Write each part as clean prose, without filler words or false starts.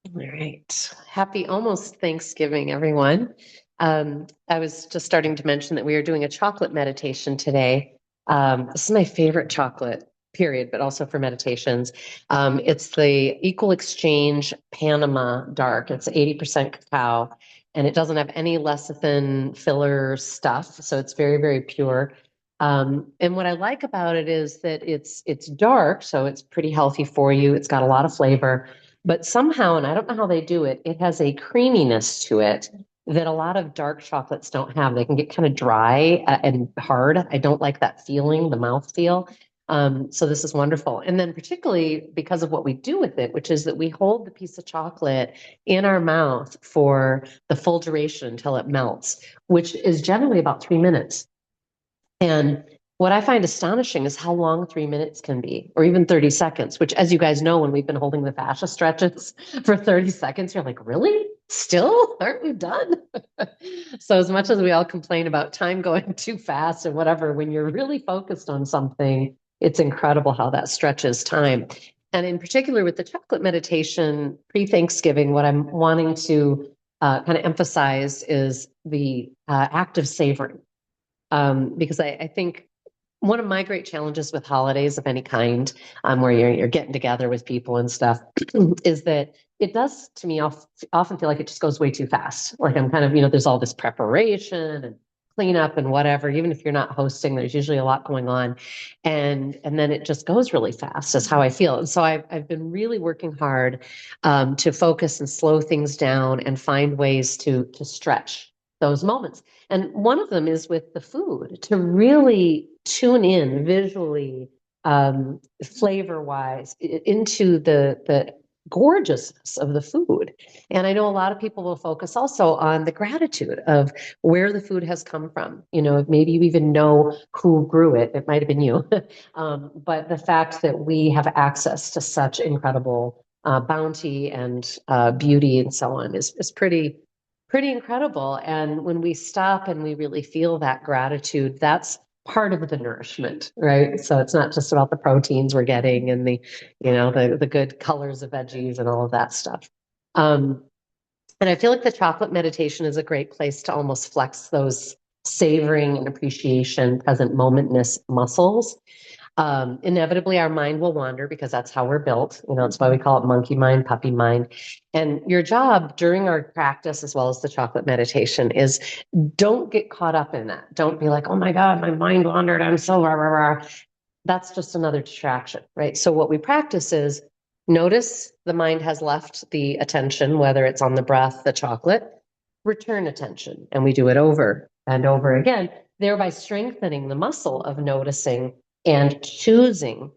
All right. Happy almost Thanksgiving, everyone. I was just starting to mention that we are doing a chocolate meditation today. This is my favorite chocolate, period, but also for meditations. It's the Equal Exchange Panama Dark. It's 80% cacao, and it doesn't have any lecithin filler stuff, so it's very, very pure. And what I like about it is that it's dark, so it's pretty healthy for you. It's got a lot of flavor. But somehow, and I don't know how they do it, it has a creaminess to it that a lot of dark chocolates don't have. They can get kind of dry and hard. I don't like that feeling, the mouth feel. So this is wonderful. And then particularly because of what we do with it, which is that we hold the piece of chocolate in our mouth for the full duration until it melts, which is generally about 3 minutes. And what I find astonishing is how long 3 minutes can be, or even 30 seconds, which, as you guys know, when we've been holding the fascia stretches for 30 seconds, you're like, really? Still? Aren't we done? So, as much as we all complain about time going too fast and whatever, when you're really focused on something, it's incredible how that stretches time. And in particular, with the chocolate meditation pre Thanksgiving, what I'm wanting to kind of emphasize is the act of savoring because I think one of my great challenges with holidays of any kind, where you're getting together with people and stuff, is that it does to me often feel like it just goes way too fast. Like I'm kind of, there's all this preparation and cleanup and whatever. Even if you're not hosting, there's usually a lot going on, and then it just goes really fast. Is how I feel. And so I've been really working hard to focus and slow things down and find ways to stretch those moments. And one of them is with the food to really tune in visually, flavor wise, into the gorgeousness of the food. And I know a lot of people will focus also on the gratitude of where the food has come from. Maybe you even know who grew it. It might have been you. But the fact that we have access to such incredible bounty and beauty and so on is pretty incredible. And when we stop and we really feel that gratitude, that's part of the nourishment, right? So it's not just about the proteins we're getting and the good colors of veggies and all of that stuff. Um, and I feel like the chocolate meditation is a great place to almost flex those savoring and appreciation, present momentness muscles. Inevitably, our mind will wander because that's how we're built. That's why we call it monkey mind, puppy mind. And your job during our practice, as well as the chocolate meditation, is don't get caught up in that. Don't be like, oh my God, my mind wandered. I'm so rah, rah, rah. That's just another distraction, right? So what we practice is notice the mind has left the attention, whether it's on the breath, the chocolate, return attention. And we do it over and over again, thereby strengthening the muscle of noticing and choosing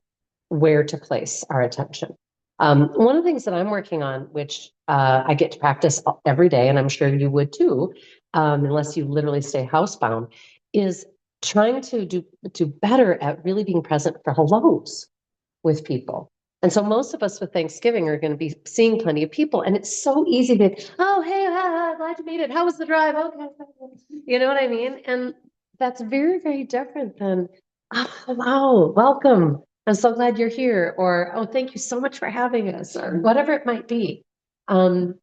where to place our attention. One of the things that I'm working on, which I get to practice every day, and I'm sure you would too, unless you literally stay housebound, is trying to do better at really being present for hellos with people. And so most of us with Thanksgiving are going to be seeing plenty of people, and it's so easy to, oh, hey, glad you made it. How was the drive? Okay. You know what I mean? And that's very, very different than, oh, wow, welcome. I'm so glad you're here. Or, oh, thank you so much for having us, or whatever it might be. Um,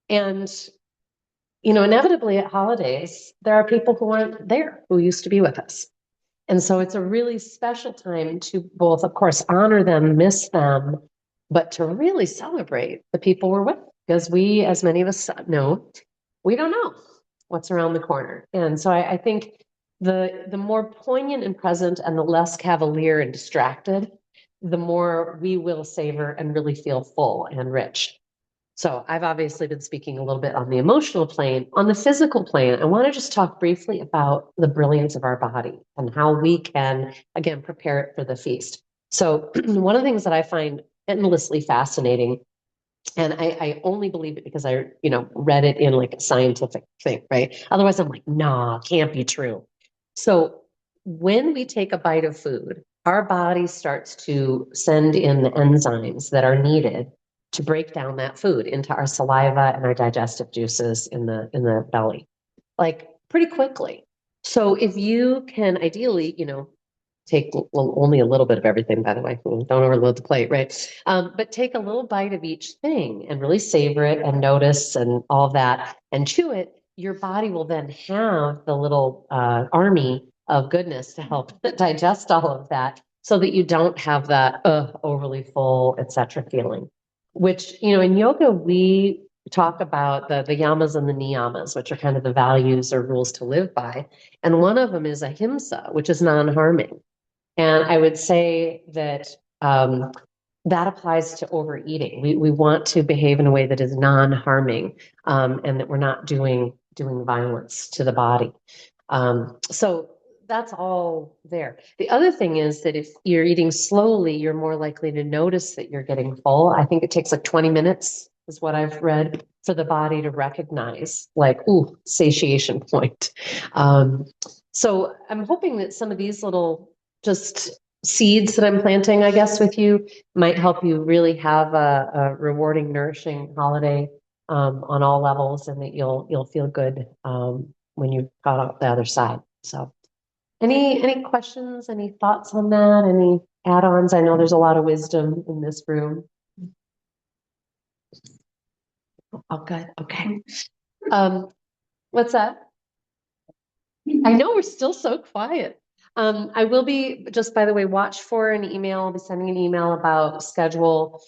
and, inevitably at holidays, there are people who aren't there who used to be with us. And so it's a really special time to both, of course, honor them, miss them, but to really celebrate the people we're with. Because we, as many of us know, we don't know what's around the corner. And so I think the more poignant and present and the less cavalier and distracted, the more we will savor and really feel full and rich. So I've obviously been speaking a little bit on the emotional plane. On the physical plane, I want to just talk briefly about the brilliance of our body and how we can, again, prepare it for the feast. So one of the things that I find endlessly fascinating, and I only believe it because I, read it in like a scientific thing, right? Otherwise I'm like, nah, can't be true. So when we take a bite of food, our body starts to send in the enzymes that are needed to break down that food into our saliva and our digestive juices in the belly, like pretty quickly. So if you can ideally, take only a little bit of everything, by the way. Don't overload the plate, right? But take a little bite of each thing and really savor it and notice and all that and chew it. Your body will then have the little army of goodness to help digest all of that so that you don't have that overly full, etc. feeling. Which, in yoga, we talk about the yamas and the niyamas, which are kind of the values or rules to live by. And one of them is ahimsa, which is non-harming. And I would say that that applies to overeating. We want to behave in a way that is non-harming, and that we're not doing violence to the body. So that's all there. The other thing is that if you're eating slowly, you're more likely to notice that you're getting full. I think it takes like 20 minutes is what I've read for the body to recognize, like, ooh, satiation point. So I'm hoping that some of these little just seeds that I'm planting, I guess, with you might help you really have a rewarding, nourishing holiday on all levels, and that you'll feel good when you got out the other side. So, any questions? Any thoughts on that? Any add-ons? I know there's a lot of wisdom in this room. Oh, good. Okay. What's that? I know we're still so quiet. I will be, just by the way, watch for an email. I'll be sending an email about schedule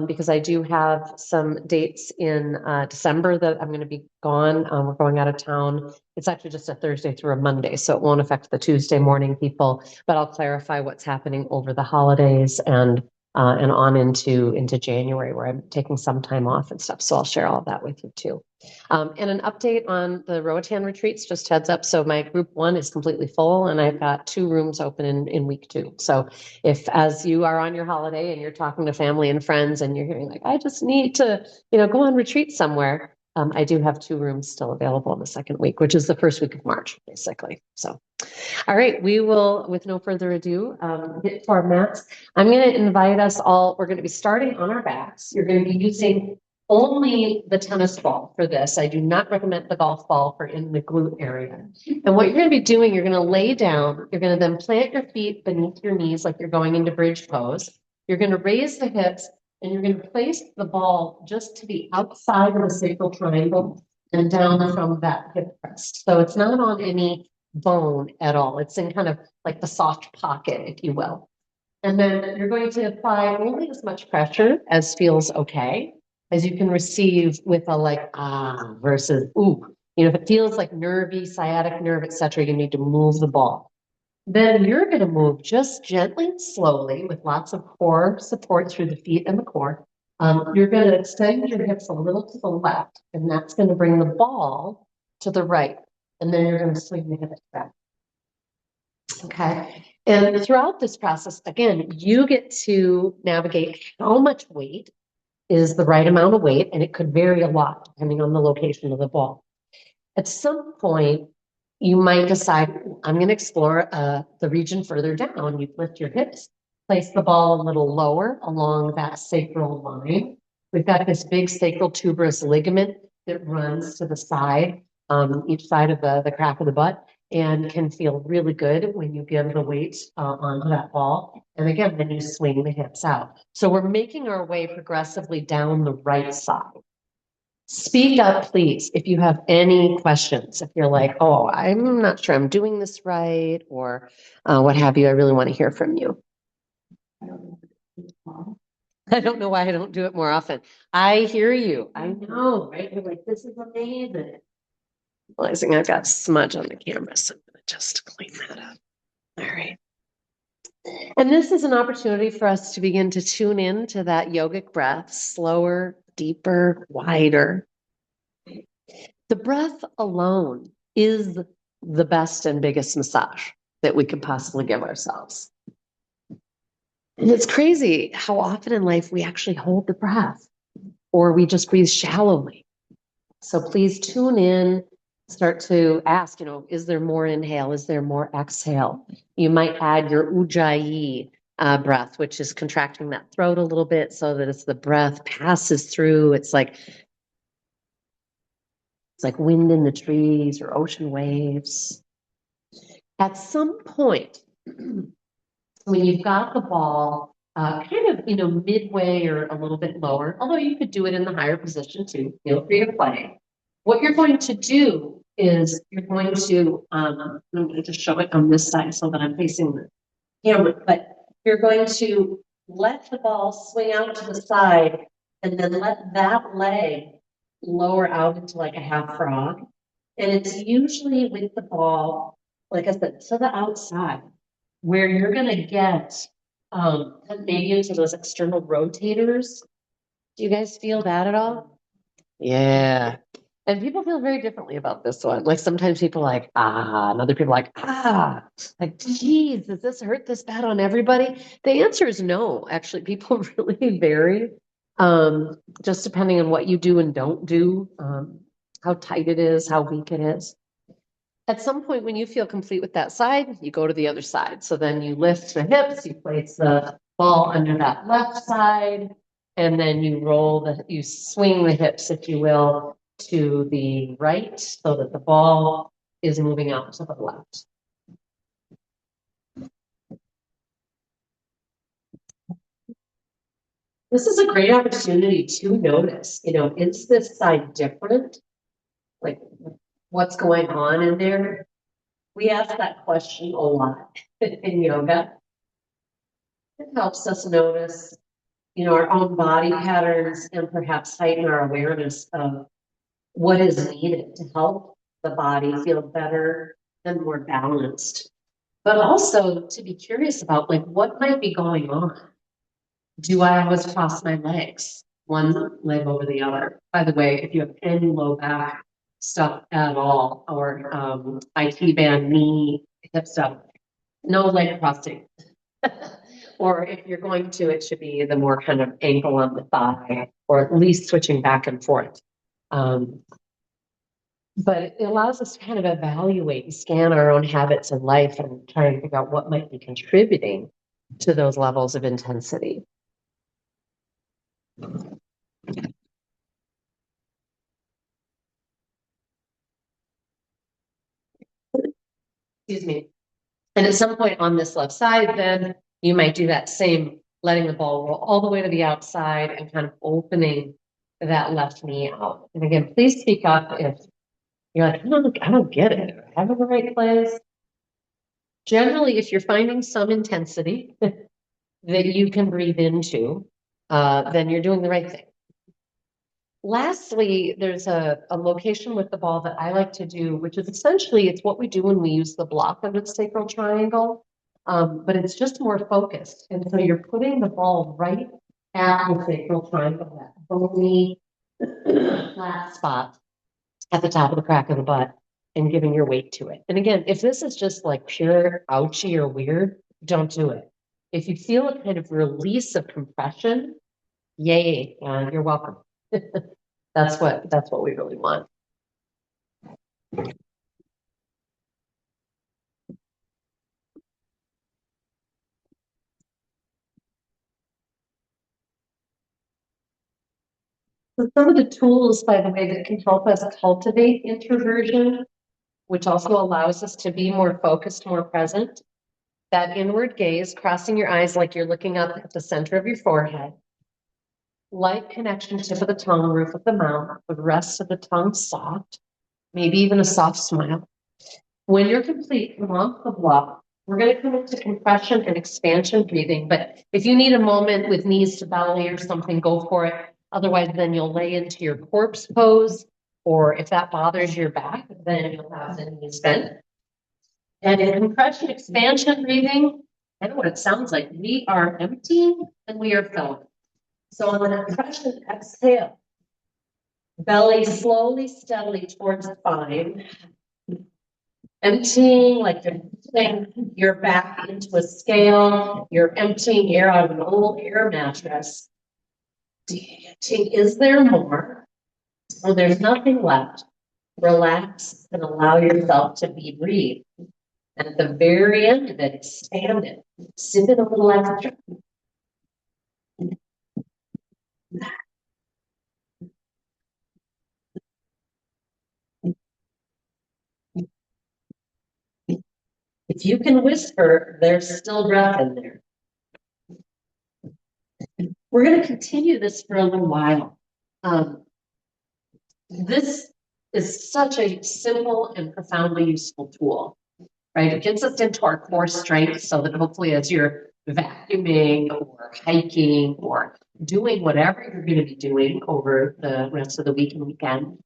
because I do have some dates in December that I'm going to be gone. We're going out of town. It's actually just a Thursday through a Monday, so it won't affect the Tuesday morning people, but I'll clarify what's happening over the holidays and on into January, where I'm taking some time off and stuff. So I'll share all of that with you too. And an update on the Roatan retreats, just heads up. So my group 1 is completely full, and I've got 2 rooms open in week 2. So if, as you are on your holiday and you're talking to family and friends and you're hearing like, I just need to, go on retreat somewhere, I do have 2 rooms still available in the second week, which is the first week of March, basically. So, all right, we will, with no further ado, get to our mats. I'm going to invite us all. We're going to be starting on our backs. You're going to be using only the tennis ball for this. I do not recommend the golf ball for in the glute area. And what you're going to be doing, you're going to lay down. You're going to then plant your feet beneath your knees like you're going into bridge pose. You're going to raise the hips, and you're going to place the ball just to the outside of the sacral triangle and down from that hip rest. So it's not on any bone at all. It's in kind of like the soft pocket, if you will. And then you're going to apply only as much pressure as feels okay, as you can receive with a like versus ooh. If it feels like nervy, sciatic nerve, etc., you need to move the ball. Then you're going to move just gently and slowly with lots of core support through the feet and the core. You're going to extend your hips a little to the left, and that's going to bring the ball to the right. And then you're going to swing the hips back. Okay. And throughout this process, again, you get to navigate how much weight is the right amount of weight, and it could vary a lot depending on the location of the ball. At some point, you might decide, I'm going to explore the region further down. You lift your hips, place the ball a little lower along that sacral line. We've got this big sacral tuberous ligament that runs to the side, each side of the crack of the butt, and can feel really good when you give the weight onto that ball. And again, then you swing the hips out. So we're making our way progressively down the right side. Speak up, please, if you have any questions. If you're like, oh, I'm not sure I'm doing this right, or what have you, I really want to hear from you. I don't know why I don't do it more often. I hear you. I know, right? You're like, this is amazing. Realizing I've got smudge on the camera, so I'm going to just clean that up. All right. And this is an opportunity for us to begin to tune in to that yogic breath, slower, deeper, wider. The breath alone is the best and biggest massage that we could possibly give ourselves. And it's crazy how often in life we actually hold the breath or we just breathe shallowly. So please tune in, start to ask, is there more inhale? Is there more exhale? You might add your ujjayi breath, which is contracting that throat a little bit so that as the breath passes through, it's like wind in the trees or ocean waves. At some point, when you've got the ball kind of, midway or a little bit lower, although you could do it in the higher position too, feel free to play. What you're going to do is you're going to, I'm going to just show it on this side so that I'm facing the camera, but you're going to let the ball swing out to the side and then let that leg lower out into like a half frog. And it's usually with the ball, like I said, to the outside where you're going to get maybe into those external rotators. Do you guys feel that at all? Yeah. And people feel very differently about this one. Like sometimes people are like, ah, and other people are like, ah, like, geez, does this hurt this bad on everybody? The answer is no. Actually, people really vary, just depending on what you do and don't do, how tight it is, how weak it is. At some point, when you feel complete with that side, you go to the other side. So then you lift the hips, you place the ball under that left side, and then you swing the hips, if you will, to the right so that the ball is moving out to the left. This is a great opportunity to notice, is this side different? Like, what's going on in there? We ask that question a lot in yoga. It helps us notice, our own body patterns and perhaps heighten our awareness of what is needed to help the body feel better and more balanced. But also to be curious about like what might be going on. Do I always cross my legs, one leg over the other? By the way, if you have any low back stuff at all, or IT band, knee, hip stuff, no leg crossing. Or if you're going to, it should be the more kind of ankle on the thigh, or at least switching back and forth. But it allows us to kind of evaluate and scan our own habits in life and try and figure out what might be contributing to those levels of intensity. Excuse me. And at some point on this left side, then you might do that same, letting the ball roll all the way to the outside and kind of opening that left knee out. And again, please speak up if you're like, I don't get it. Am I in the right place? Generally, if you're finding some intensity that you can breathe into, then you're doing the right thing. Lastly, there's a location with the ball that I like to do, which is essentially, it's what we do when we use the block under the sacral triangle, but it's just more focused. And so you're putting the ball right at the sacral triangle, that bony flat spot at the top of the crack of the butt, and giving your weight to it. And again, if this is just like pure ouchy or weird, don't do it. If you feel a kind of release of compression, yay, you're welcome. That's what we really want. So some of the tools, by the way, that can help us cultivate introversion, which also allows us to be more focused, more present. That inward gaze, crossing your eyes like you're looking up at the center of your forehead. Light connection, tip of the tongue, roof of the mouth, the rest of the tongue soft, maybe even a soft smile. When you're complete, come off the block. We're going to come into compression and expansion breathing, but if you need a moment with knees to belly or something, go for it. Otherwise, then you'll lay into your corpse pose, or if that bothers your back, then you'll have the knees bent. And in compression expansion breathing, I know what it sounds like. We are emptying and we are filling. So on the compression exhale, belly slowly, steadily towards the spine. Emptying, like you're putting your back into a scale, you're emptying air out of an old air mattress. Is there more? Well, there's nothing left. Relax and allow yourself to be breathed. And at the very end of it, expand it. Sip it a little extra. If you can whisper, there's still breath in there. We're going to continue this for a little while. This is such a simple and profoundly useful tool, right? It gets us into our core strengths so that hopefully as you're vacuuming or hiking or doing whatever you're going to be doing over the rest of the week and weekend,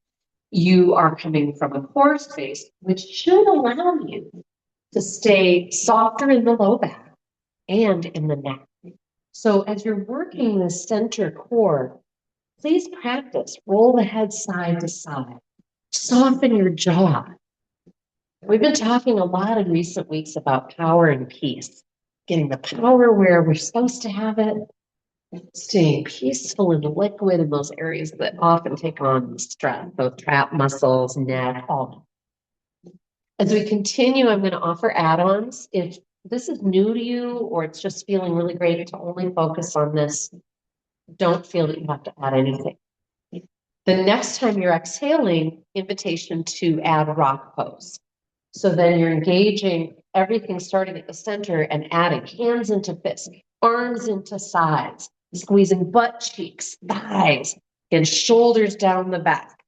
you are coming from a core space, which should allow you to stay softer in the low back and in the neck. So as you're working the center core, please practice. Roll the head side to side. Soften your jaw. We've been talking a lot in recent weeks about power and peace, getting the power where we're supposed to have it, staying peaceful and liquid in those areas that often take on stress, those trap muscles, neck, all. As we continue, I'm going to offer add-ons. If this is new to you or it's just feeling really great to only focus on this, don't feel that you have to add anything. The next time you're exhaling, invitation to add rock pose. So then you're engaging everything starting at the center and adding hands into fists, arms into sides, squeezing butt cheeks, thighs, and shoulders down the back.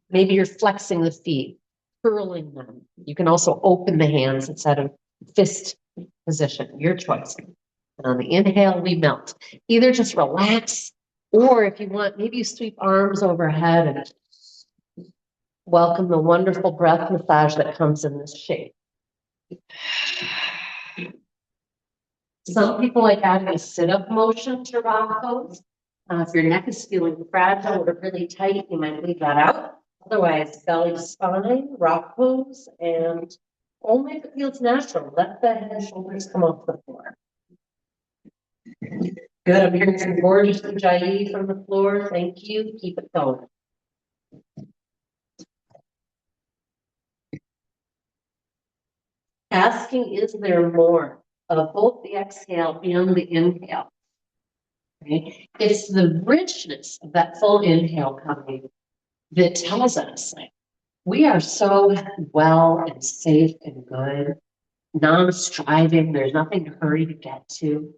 Maybe you're flexing the feet, curling them. You can also open the hands instead of fist position, your choice. And on the inhale, we melt. Either just relax, or if you want, maybe you sweep arms overhead and welcome the wonderful breath massage that comes in this shape. Some people like adding a sit-up motion to rock pose. If your neck is feeling fragile or really tight, you might leave that out. Otherwise, belly to spine, rock pose, and only if it feels natural. Let the head and shoulders come off the floor. Good. I'm hearing some gorgeous ujjayi from the floor. Thank you. Keep it going. Asking, is there more of both the exhale and the inhale? Okay. It's the richness of that full inhale coming that tells us like, we are so well and safe and good, non-striving. There's nothing to hurry to get to.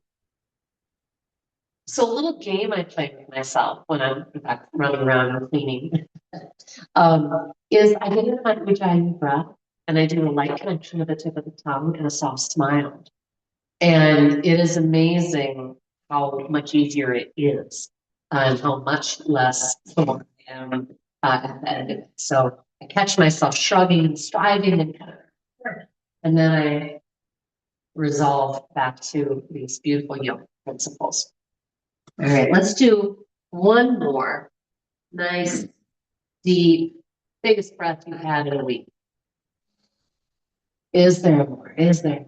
So a little game I play with myself when I'm in fact running around and cleaning is I get in my ujjayi breath and I do a light connection of the tip of the tongue and a soft smile. And it is amazing how much easier it is and how much less sore I am at the end of it. So I catch myself shrugging and striving and then I resolve back to these beautiful yoga principles. All right, let's do one more nice, deep, biggest breath you've had in a week. Is there more? Is there?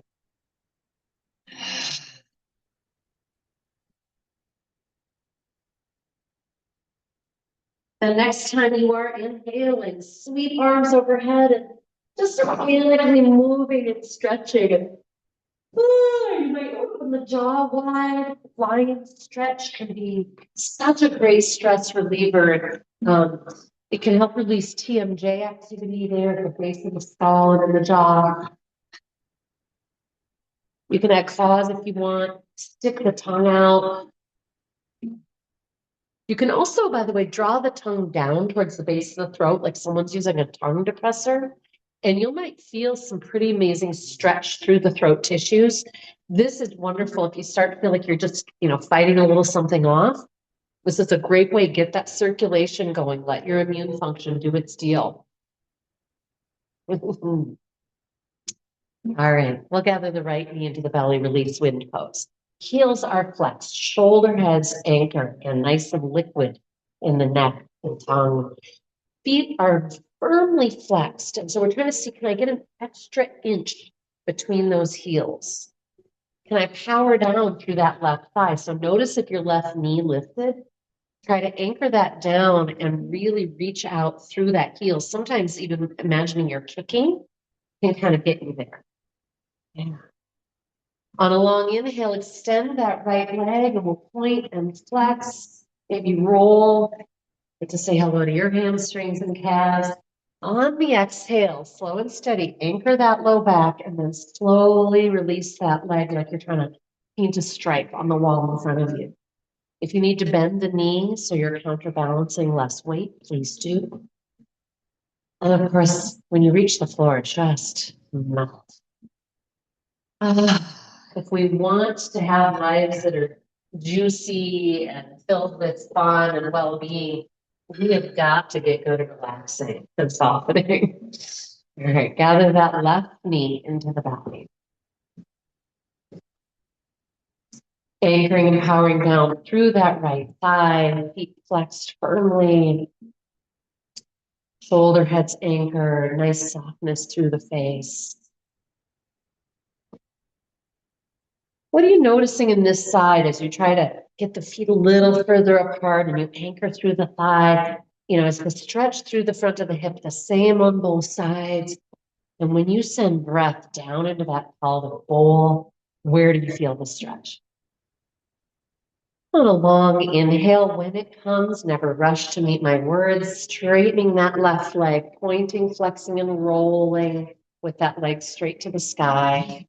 The next time you are inhaling, sweep arms overhead and just organically moving and stretching. And you might open the jaw wide. Lion stretch can be such a great stress reliever. It can help release TMJ activity there at the base of the skull and in the jaw. You can add claws if you want. Stick the tongue out. You can also, by the way, draw the tongue down towards the base of the throat, like someone's using a tongue depressor, and you might feel some pretty amazing stretch through the throat tissues. This is wonderful if you start to feel like you're just, fighting a little something off. This is a great way to get that circulation going. Let your immune function do its deal. All right, we'll gather the right knee into the belly, release wind pose. Heels are flexed, shoulder heads anchor and nice and liquid in the neck and tongue. Feet are firmly flexed. And so we're trying to see, can I get an extra inch between those heels? Can I power down through that left thigh? So notice if your left knee lifted, try to anchor that down and really reach out through that heel. Sometimes even imagining you're kicking can kind of get you there. Yeah. On a long inhale, extend that right leg and we'll point and flex, maybe roll. Get to say hello to your hamstrings and calves. On the exhale, slow and steady, anchor that low back and then slowly release that leg like you're trying to paint a stripe on the wall in front of you. If you need to bend the knee so you're counterbalancing less weight, please do. And of course, when you reach the floor, just melt. If we want to have lives that are juicy and filled with fun and well-being, we have got to get good at relaxing and softening. All right, gather that left knee into the belly. Anchoring and powering down through that right thigh, feet flexed firmly. Shoulder heads anchored, nice softness through the face. What are you noticing in this side as you try to get the feet a little further apart and you anchor through the thigh? You know, is the stretch through the front of the hip the same on both sides? And when you send breath down into that pelvic bowl, where do you feel the stretch? On a long inhale, when it comes, never rush to meet my words, straightening that left leg, pointing, flexing, and rolling with that leg straight to the sky.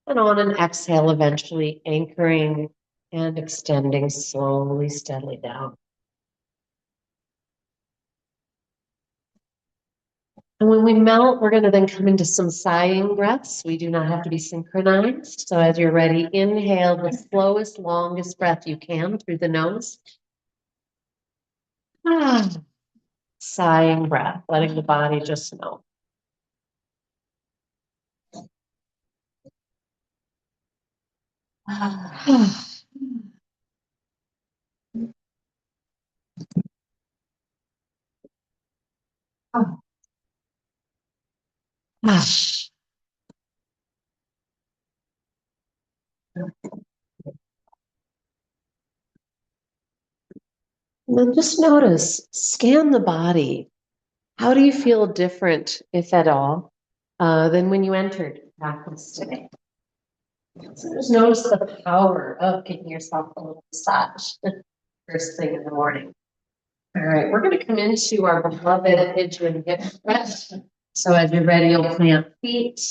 And on an exhale, eventually anchoring and extending slowly, steadily down. And when we melt, we're going to then come into some sighing breaths. We do not have to be synchronized. So as you're ready, inhale the slowest, longest breath you can through the nose. Sighing breath, letting the body just melt. And then just notice, scan the body. How do you feel different, if at all, than when you entered practice today? So just notice the power of giving yourself a little massage first thing in the morning. All right, we're going to come into our beloved pigeon hip stretch. So as you're ready, you'll plant feet,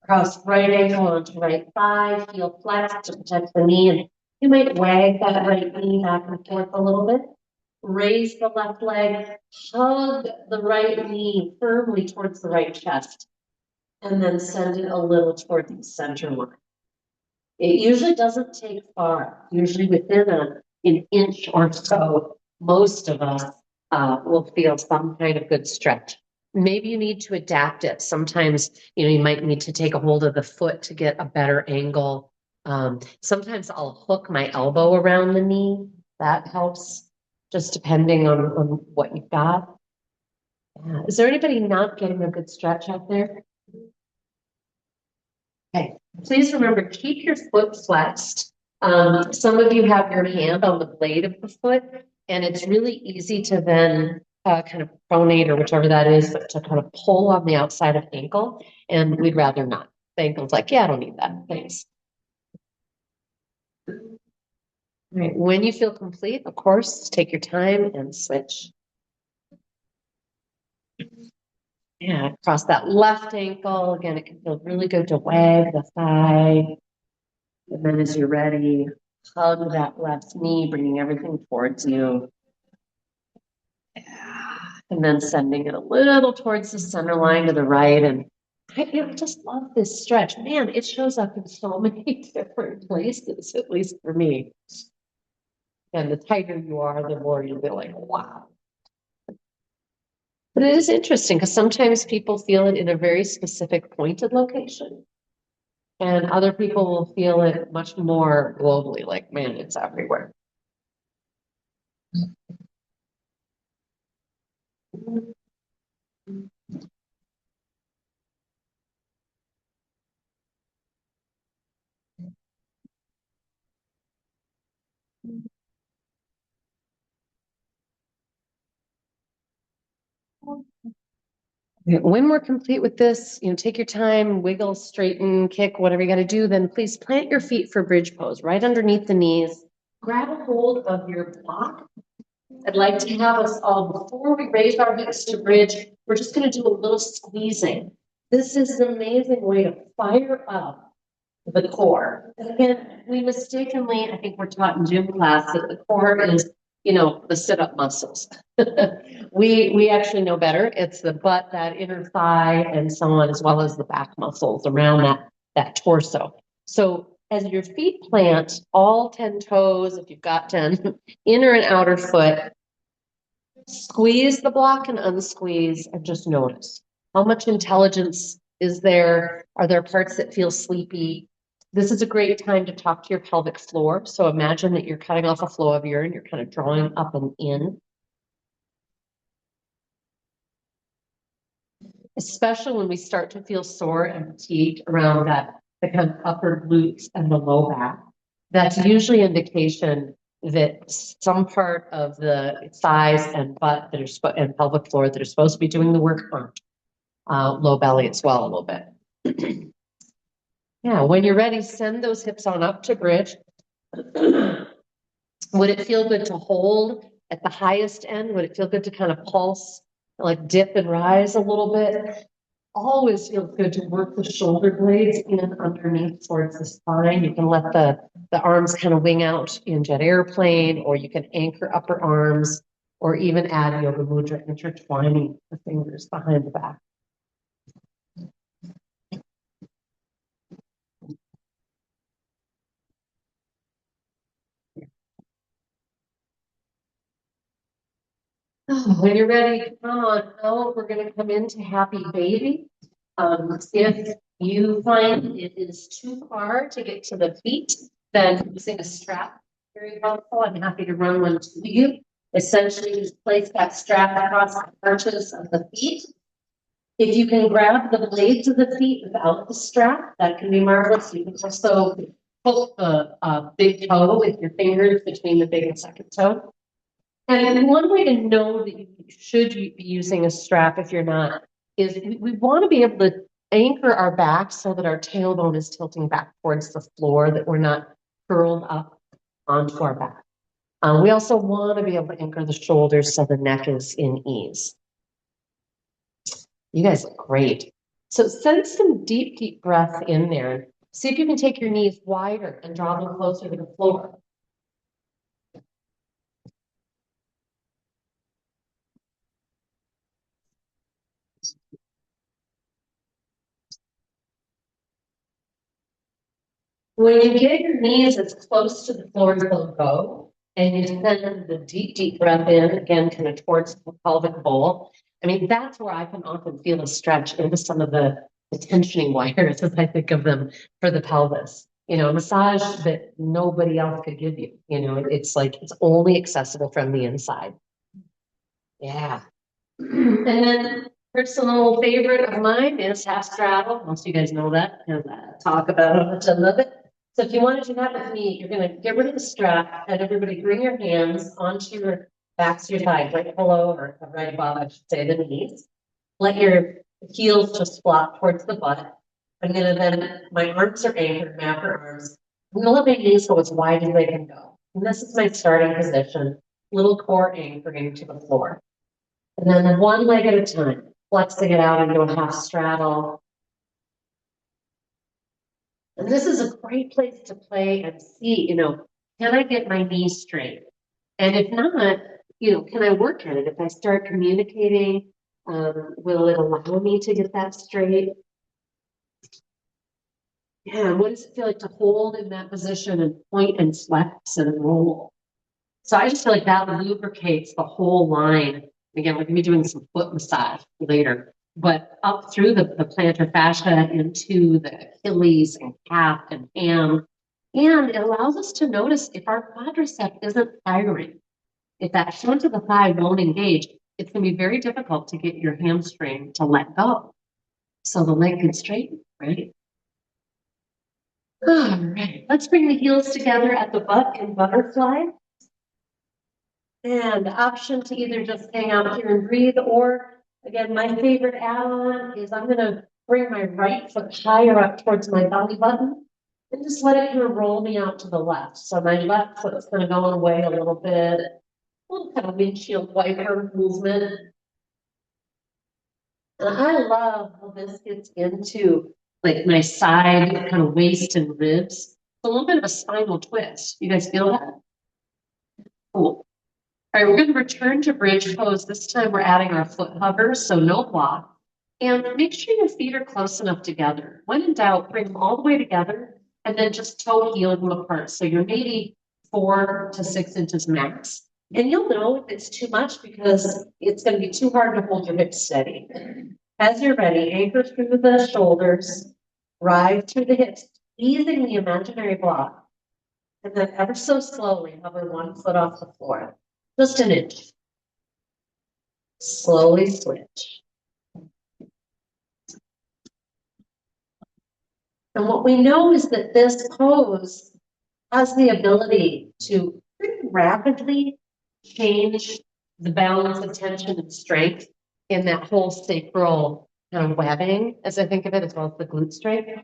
cross right ankle onto right thigh, heel flex to protect the knee, and you might wag that right knee back and forth a little bit. Raise the left leg, hug the right knee firmly towards the right chest, and then send it a little toward the center line. It usually doesn't take far, usually within an inch or so. Most of us will feel some kind of good stretch. Maybe you need to adapt it. Sometimes, you might need to take a hold of the foot to get a better angle. Sometimes I'll hook my elbow around the knee. That helps, just depending on what you've got. Is there anybody not getting a good stretch out there? Okay, please remember, keep your foot flexed. Some of you have your hand on the blade of the foot, and it's really easy to then kind of pronate or whichever that is, but to kind of pull on the outside of ankle, and we'd rather not. The ankle's like, yeah, I don't need that, thanks. All right, when you feel complete, of course, take your time and switch. Yeah, cross that left ankle. Again, it can feel really good to wag the thigh. And then as you're ready, hug that left knee, bringing everything towards you. And then sending it a little towards the center line to the right. And I just love this stretch. Man, it shows up in so many different places, at least for me. And the tighter you are, the more you'll be like, wow. But it is interesting because sometimes people feel it in a very specific pointed location. And other people will feel it much more globally, like, man, it's everywhere. When we're complete with this, take your time, wiggle, straighten, kick, whatever you got to do. Then please plant your feet for bridge pose right underneath the knees. Grab a hold of your block I'd like to have us all, before we raise our hips to bridge, we're just going to do a little squeezing. This is an amazing way to fire up the core. And again, we mistakenly, I think we're taught in gym class that the core is, you know, the sit-up muscles. We actually know better. It's the butt, that inner thigh, and so on, as well as the back muscles around that torso. So as your feet plant, all 10 toes, if you've got 10, inner and outer foot, squeeze the block and unsqueeze and just notice. How much intelligence is there? Are there parts that feel sleepy? This is a great time to talk to your pelvic floor. So imagine that you're cutting off a flow of urine, you're kind of drawing up and in. Especially when we start to feel sore and fatigued around the kind of upper glutes and the low back. That's usually indication that some part of the thighs and butt that are and pelvic floor that are supposed to be doing the work aren't. Low belly as well a little bit. Yeah, when you're ready, send those hips on up to bridge. Would it feel good to hold at the highest end? Would it feel good to kind of pulse, like dip and rise a little bit? Always feels good to work the shoulder blades in underneath towards the spine. You can let the arms kind of wing out in jet airplane, or you can anchor upper arms, or even add yoga mudra, intertwining the fingers behind the back. When you're ready, come on. Now we're going to come into happy baby. If you find it is too far to get to the feet, then using a strap, very helpful. I'm happy to run one to you. Essentially, just place that strap across the arches of the feet. If you can grab the blades of the feet without the strap, that can be marvelous. You can also put a big toe with your fingers between the big and second toe. And one way to know that you should be using a strap if you're not is we want to be able to anchor our back so that our tailbone is tilting back towards the floor, that we're not curled up onto our back. We also want to be able to anchor the shoulders so the neck is in ease. You guys look great. So send some deep, deep breath in there. See if you can take your knees wider and draw them closer to the floor. When you get your knees as close to the floor as they'll go, and you send the deep, deep breath in, again, kind of towards the pelvic bowl, I mean, that's where I can often feel a stretch into some of the tensioning wires, as I think of them, for the pelvis. You know, a massage that nobody else could give you. You know, it's like it's only accessible from the inside. Yeah. And then personal favorite of mine is half straddle. Most of you guys know that, and talk about how much I love it. So if you wanted to do that with me, you're going to get rid of the strap, and everybody bring your hands onto your backs, your thighs, right below or right above, I should say, the knees. Let your heels just flop towards the butt. I'm going to then, my arms are anchored, my upper arms. I'm going to let my knees go as wide as they can go. And this is my starting position, little core anchoring to the floor. And then one leg at a time, flexing it out into a half straddle. And this is a great place to play and see, you know, can I get my knees straight? And if not, you know, can I work at it? If I start communicating, will it allow me to get that straight? Yeah, what does it feel like to hold in that position and point and flex and roll? So I just feel like that lubricates the whole line. Again, we're going to be doing some foot massage later, but up through the plantar fascia into the Achilles and calf and ham. And it allows us to notice if our quadricep isn't firing. If that front of the thigh won't engage, it's going to be very difficult to get your hamstring to let go. So the leg can straighten, right? All right, let's bring the heels together at the butt in butterfly. And the option to either just hang out here and breathe, or again, my favorite add-on is I'm going to bring my right foot higher up towards my belly button and just let it kind of roll me out to the left. So my left foot is going to go away a little bit. little kind of windshield wiper movement. And I love how this gets into like my side kind of waist and ribs. A little bit of a spinal twist. You guys feel that? Cool. All right, we're going to return to bridge pose. This time we're adding our foot hovers, so no block. And make sure your feet are close enough together. When in doubt, bring them all the way together and then just toe heel them apart. So you're maybe 4 to 6 inches max. And you'll know if it's too much because it's going to be too hard to hold your hips steady. As you're ready, anchor through the shoulders, ride through the hips, easing the imaginary block. And then ever so slowly hover one foot off the floor, just an inch. Slowly switch. And what we know is that this pose has the ability to pretty rapidly change the balance of tension and strength in that whole sacral kind of webbing, as I think of it, as well as the glute strength.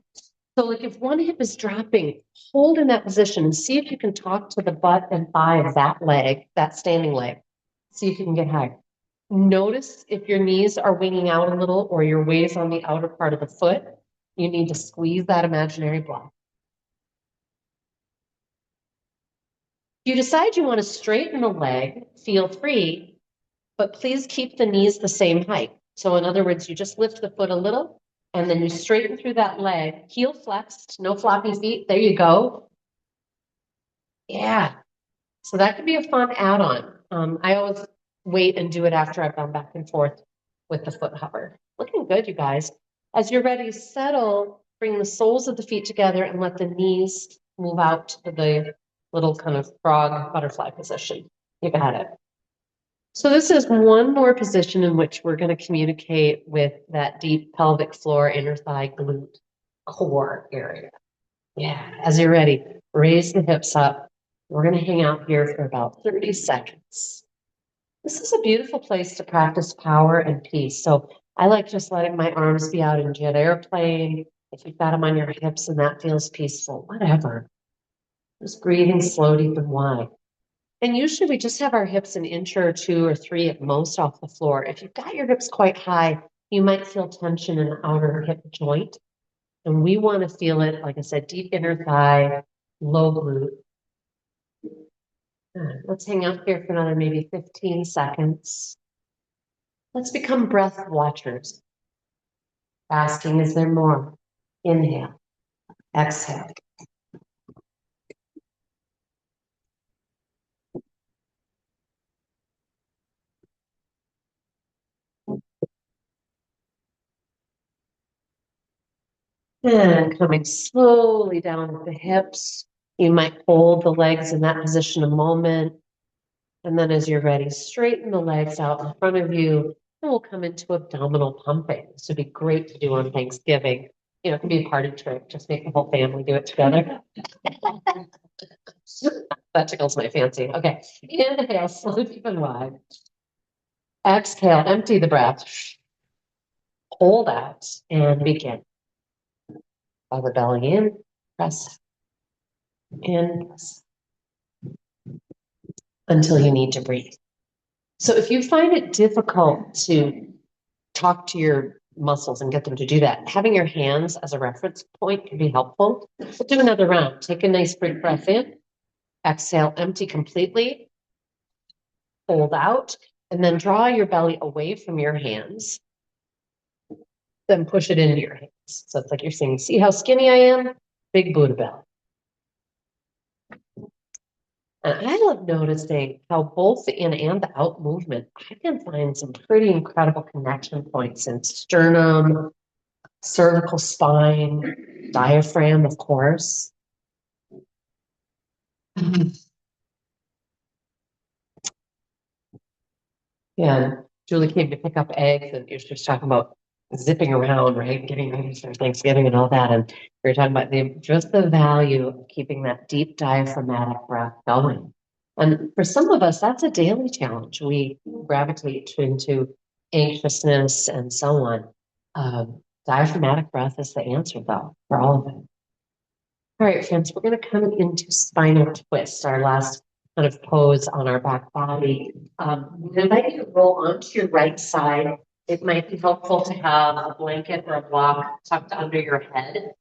So like if one hip is dropping, hold in that position and see if you can talk to the butt and thigh of that leg, that standing leg. See if you can get higher. Notice if your knees are winging out a little or your weight is on the outer part of the foot, you need to squeeze that imaginary block. If you decide you want to straighten the leg, feel free, but please keep the knees the same height. So in other words, you just lift the foot a little and then you straighten through that leg, heel flexed, no floppy feet. There you go. Yeah. So that could be a fun add-on. I always wait and do it after I've gone back and forth with the foot hover. Looking good, you guys. As you're ready, settle, bring the soles of the feet together and let the knees move out to the little kind of frog butterfly position. You got it. So this is one more position in which we're going to communicate with that deep pelvic floor, inner thigh, glute, core area. Yeah, as you're ready, raise the hips up. We're going to hang out here for about 30 seconds. This is a beautiful place to practice power and peace. So I like just letting my arms be out in jet airplane. If you've got them on your hips and that feels peaceful, whatever. Just breathing slow, deep, and wide. And usually we just have our hips an inch or 2 or 3 at most off the floor. If you've got your hips quite high, you might feel tension in the outer hip joint. And we want to feel it, like I said, deep inner thigh, low glute. Let's hang out here for another maybe 15 seconds. Let's become breath watchers. Asking, is there more? Inhale, exhale. And coming slowly down with the hips. You might hold the legs in that position a moment. And then as you're ready, straighten the legs out in front of you. And we'll come into abdominal pumping. This would be great to do on Thanksgiving. You know, it can be a party trick. Just make the whole family do it together. That tickles my fancy. Okay. Inhale, slow, deep, and wide. Exhale, empty the breath. Hold out and begin. Draw the belly in, press, and press until you need to breathe. So if you find it difficult to talk to your muscles and get them to do that, having your hands as a reference point can be helpful. But do another round. Take a nice big breath in. Exhale, empty completely. Hold out. And then draw your belly away from your hands. Then push it into your hands. So it's like you're saying, see how skinny I am? Big Buddha belly. And I love noticing how both the in and the out movement, I can find some pretty incredible connection points in sternum, cervical spine, diaphragm, of course. Yeah, Julie came to pick up eggs and she was talking about zipping around, right? Getting ready for Thanksgiving and all that. And we were talking about just the value of keeping that deep diaphragmatic breath going. And for some of us, that's a daily challenge. We gravitate into anxiousness and so on. Diaphragmatic breath is the answer, though, for all of it. All right, friends, we're going to come into spinal twist, our last kind of pose on our back body. We invite you to roll onto your right side. It might be helpful to have a blanket or a block tucked under your head.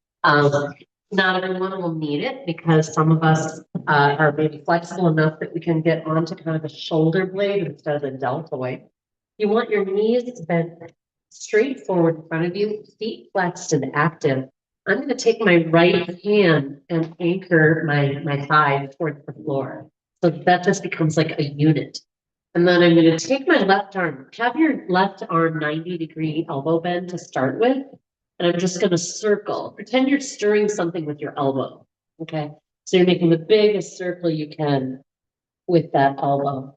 Not everyone will need it because some of us are maybe flexible enough that we can get onto kind of a shoulder blade instead of a deltoid. You want your knees bent straight forward in front of you, feet flexed and active. I'm going to take my right hand and anchor my thigh towards the floor. So that just becomes like a unit. And then I'm going to take my left arm, have your left arm 90-degree elbow bend to start with. And I'm just going to circle. Pretend you're stirring something with your elbow. Okay. So you're making the biggest circle you can with that elbow.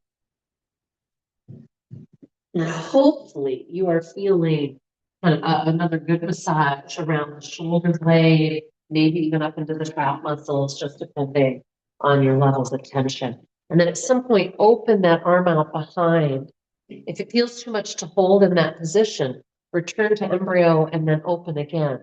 And hopefully you are feeling another good massage around the shoulder blade, maybe even up into the trap muscles, just depending on your levels of tension. And then at some point, open that arm out behind. If it feels too much to hold in that position, return to embryo and then open again.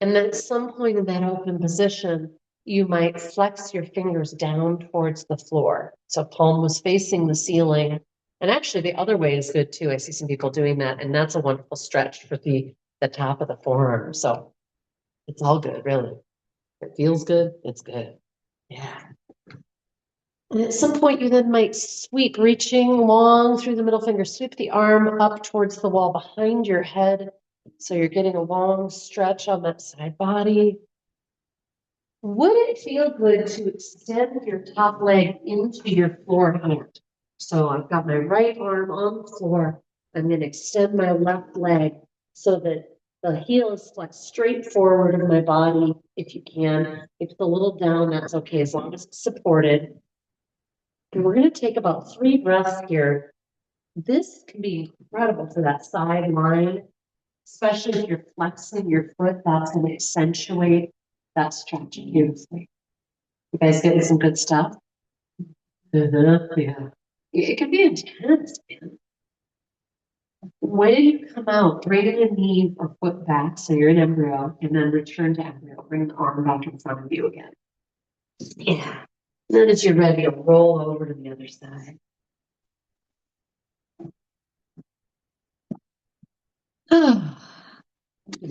And then at some point in that open position, you might flex your fingers down towards the floor. So palm was facing the ceiling. And actually the other way is good too. I see some people doing that, and that's a wonderful stretch for the top of the forearm. So it's all good, really. If it feels good, it's good. Yeah. And at some point you then might sweep, reaching long through the middle finger, sweep the arm up towards the wall behind your head. So you're getting a long stretch on that side body. Would it feel good to extend your top leg into your floor hand? So I've got my right arm on the floor. I'm going to extend my left leg so that the heel is flexed straight forward of my body, if you can. If it's a little down, that's okay, as long as it's supported. And we're going to take about 3 breaths here. This can be incredible for that side line, especially if you're flexing your foot. That's going to accentuate that stretch beautifully. You guys getting some good stuff? Yeah. It can be intense, man. When you come out, bring a knee or foot back so you're in embryo, and then return to embryo. Bring the arm back in front of you again. Yeah. And then as you're ready, roll over to the other side.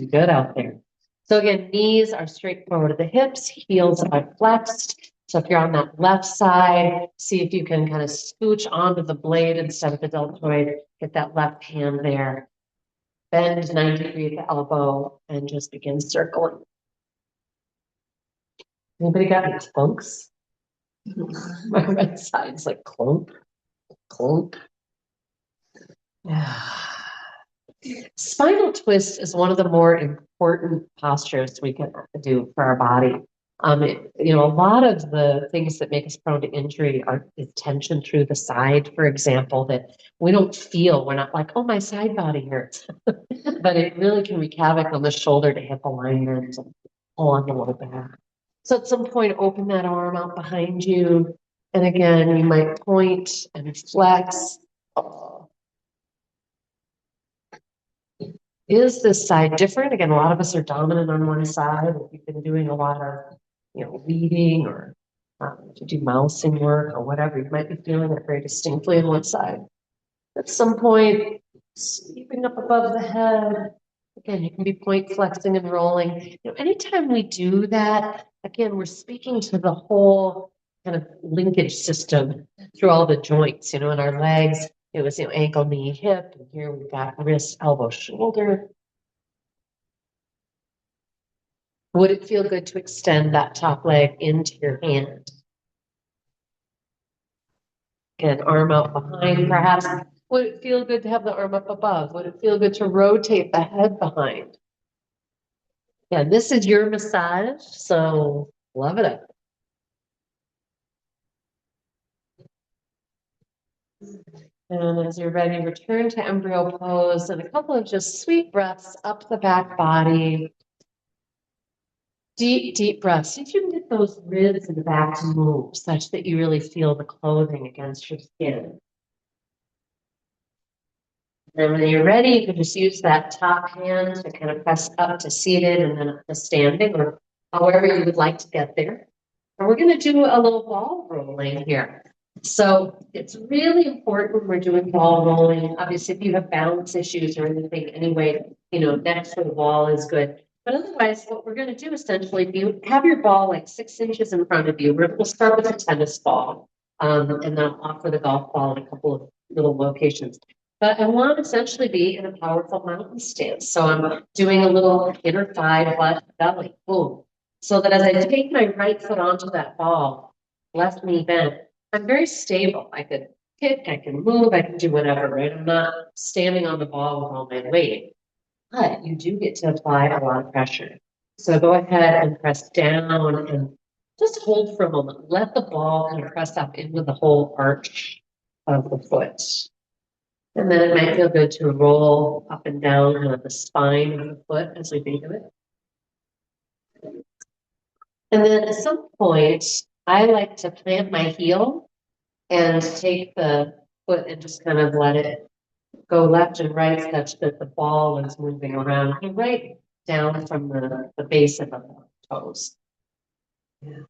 Good out there. So again, knees are straight forward to the hips, heels are flexed. So if you're on that left side, see if you can kind of scooch onto the blade instead of the deltoid. Get that left hand there. Bend 90 degrees at the elbow and just begin circling. Anybody got any clunks? My right side's like clunk, clunk. Yeah. Spinal twist is one of the more important postures we can do for our body. A lot of the things that make us prone to injury is tension through the side, for example, that we don't feel. We're not like, oh, my side body hurts. But it really can wreak havoc on the shoulder to hip alignment and on the lower back. So at some point, open that arm out behind you. And again, you might point and flex. Is this side different? Again, a lot of us are dominant on one side. If you've been doing a lot of, reading or if you do mousing work or whatever, you might be feeling it very distinctly on one side. At some point, sweeping up above the head. Again, you can be point flexing and rolling. Anytime we do that, again, we're speaking to the whole kind of linkage system through all the joints, in our legs. It was, ankle, knee, hip, and here we've got wrist, elbow, shoulder. Would it feel good to extend that top leg into your hand? Again, arm out behind, perhaps. Would it feel good to have the arm up above? Would it feel good to rotate the head behind? Yeah, this is your massage, so love it up. And as you're ready, return to embryo pose and a couple of just sweet breaths up the back body. Deep, deep breaths. See if you can get those ribs in the back to move such that you really feel the clothing against your skin. And when you're ready, you can just use that top hand to kind of press up to seated and then up to standing or however you would like to get there. And we're going to do a little ball rolling here. So it's really important when we're doing ball rolling. Obviously, if you have balance issues or anything, anyway, next to the ball is good. But otherwise, what we're going to do essentially, if you have your ball like 6 inches in front of you, we'll start with a tennis ball, and then I'll offer the golf ball in a couple of little locations. But I want to essentially be in a powerful mountain stance. So I'm doing a little inner thigh, butt, belly, boom. So that as I take my right foot onto that ball, left knee bent, I'm very stable. I could kick, I can move, I can do whatever, right? I'm not standing on the ball with all my weight. But you do get to apply a lot of pressure. So go ahead and press down and just hold for a moment. Let the ball kind of press up into the whole arch of the foot. And then it might feel good to roll up and down the spine of the foot as we think of it. And then at some point, I like to plant my heel and take the foot and just kind of let it go left and right such that the ball is moving around right down from the base of the toes. Yeah.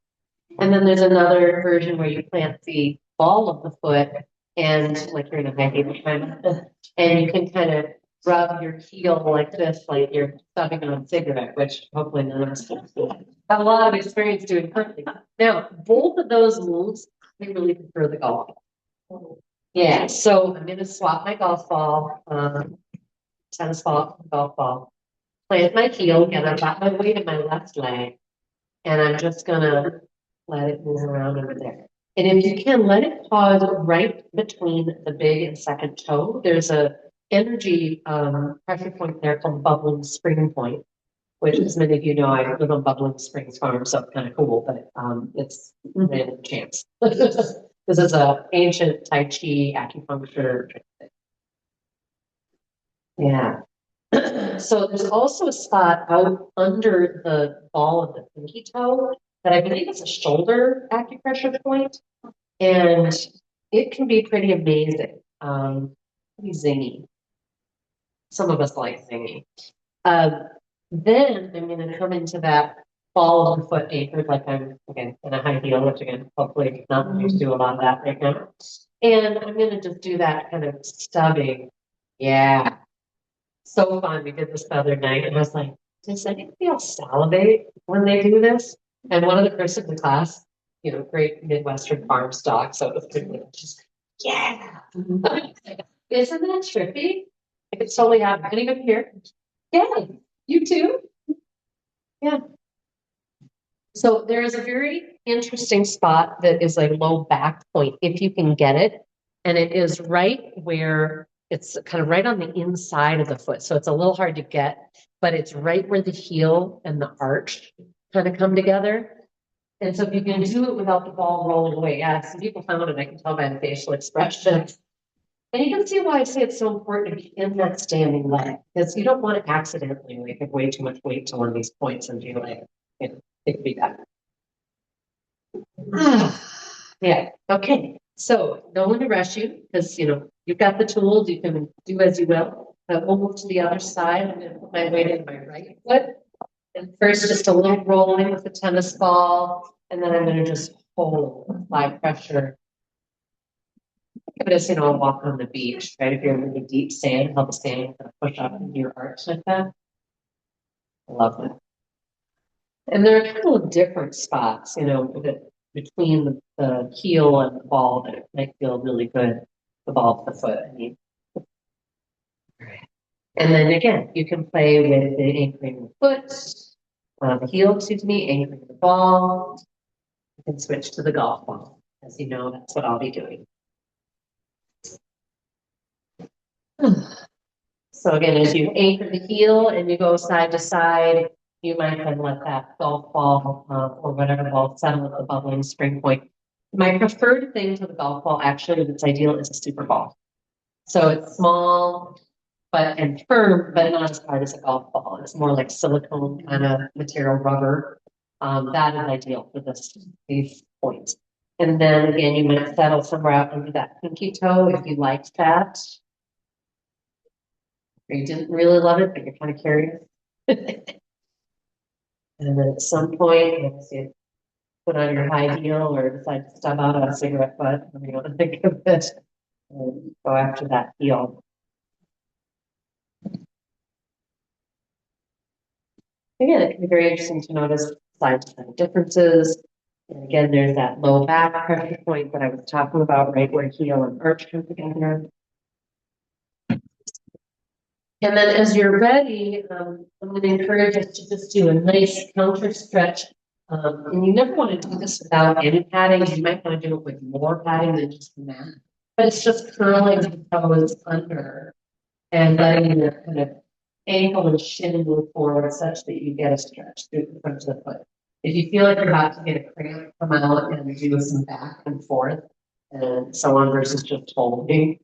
And then there's another version where you plant the ball of the foot and like you're in a high heel kind of, and you can kind of rub your heel like this, like you're stubbing on a cigarette, which hopefully none of us have a lot of experience doing currently. Now, both of those moves, we really prefer the golf. Yeah, so I'm going to swap my golf ball, tennis ball, golf ball, plant my heel, and I've got my weight in my left leg, and I'm just going to let it move around over there. And if you can, let it pause right between the big and second toe. There's a energy pressure point there called bubbling spring point, which, as many of you know, I live on Bubbling Springs Farm, so it's kind of cool, but it's random chance. This is an ancient Tai Chi acupuncture. Yeah. So there's also a spot out under the ball of the pinky toe that I believe is a shoulder acupressure point, and it can be pretty amazing, pretty zingy. Some of us like zingy. Then I'm going to come into that ball of the foot anchored like I'm, again, in a high heel, which again, hopefully not used to a lot of that right now. And I'm going to just do that kind of stubbing. Yeah. So fun. We did this the other night, and I was like, does anybody else salivate when they do this? And one of the person in the class, great Midwestern farm stock, so it was pretty just, yeah. Isn't that trippy? I could totally have anybody here. Yeah, you too. Yeah. So there is a very interesting spot that is a low back point, if you can get it. And it is right where it's kind of right on the inside of the foot. So it's a little hard to get, but it's right where the heel and the arch kind of come together. And so if you can do it without the ball rolling away, yeah, some people found it, I can tell by the facial expression. And you can see why I say it's so important to be in that standing leg, because you don't want to accidentally like give way too much weight to one of these points and be like, it could be that. Yeah, okay. So no one to rush you because you've got the tools, you can do as you will. But we'll move to the other side. I'm going to put my weight in my right foot. And first, just a little rolling with the tennis ball, and then I'm going to just hold, apply pressure. Think of it as, a walk on the beach, right? If you're in really deep sand, how the sand kind of push up into your arch like that. I love that. And there are a couple of different spots, between the heel and the ball that might feel really good, the ball of the foot. And then again, you can play with the anchoring the foot, the heel, excuse me, anchoring the ball. You can switch to the golf ball. As you know, that's what I'll be doing. So again, as you anchor the heel and you go side to side, you might then let that golf ball or whatever ball settle at the bubbling spring point. My preferred thing for the golf ball, actually, that's ideal, is a super ball. So it's small and firm, but not as hard as a golf ball. It's more like silicone kind of material, rubber. That is ideal for these points. And then again, you might settle somewhere out under that pinky toe if you liked that. Or you didn't really love it, but you're kind of curious. And then at some point, let's see, put on your high heel or decide to stub out a cigarette butt, when you want to think of it, and go after that heel. Again, it can be very interesting to notice side to side differences. And again, there's that low back pressure point that I was talking about, right where heel and arch come together. And then as you're ready, I'm going to encourage us to just do a nice counter stretch. And you never want to do this without any padding. You might want to do it with more padding than just the mat. But it's just curling the toes under and letting your kind of ankle and shin move forward such that you get a stretch through the front of the foot. If you feel like you're about to get a cramp, come out and do some back and forth and so on versus just holding.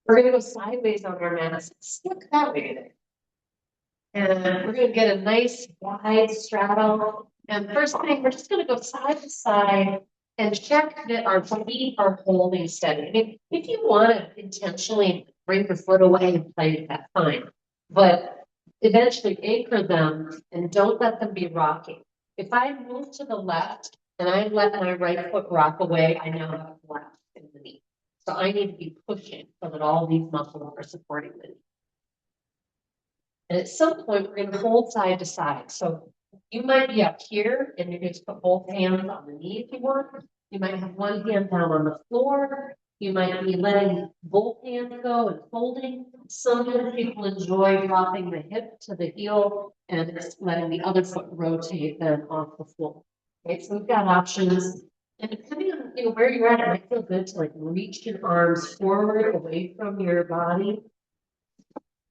We're going to go sideways on our mats. Look that way today. And we're going to get a nice wide straddle. And first thing, we're just going to go side to side and check that our feet are holding steady. I mean, if you want to intentionally bring your foot away and play with that, fine. But eventually anchor them and don't let them be rocking. If I move to the left and I let my right foot rock away, I now have left in the knee. So I need to be pushing so that all these muscles are supporting the knee. And at some point, we're going to hold side to side. So you might be up here and you're going to put both hands on the knee if you want. You might have one hand down on the floor. You might be letting both hands go and folding. Sometimes people enjoy dropping the hip to the heel and just letting the other foot rotate then off the floor. Okay, so we've got options. And depending on where you're at, it might feel good to like reach your arms forward away from your body.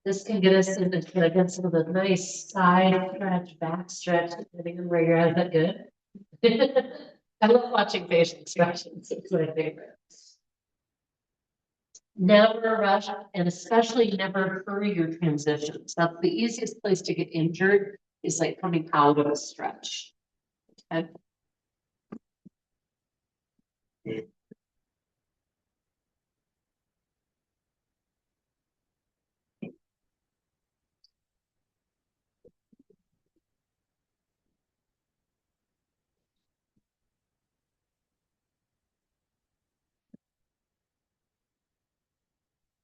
This can get us into again some of the nice side stretch, back stretch, depending on where you're at. Is that good? I love watching facial expressions. It's my favorite. Never rush, and especially never hurry your transitions. That's the easiest place to get injured, is like coming out of a stretch. Okay.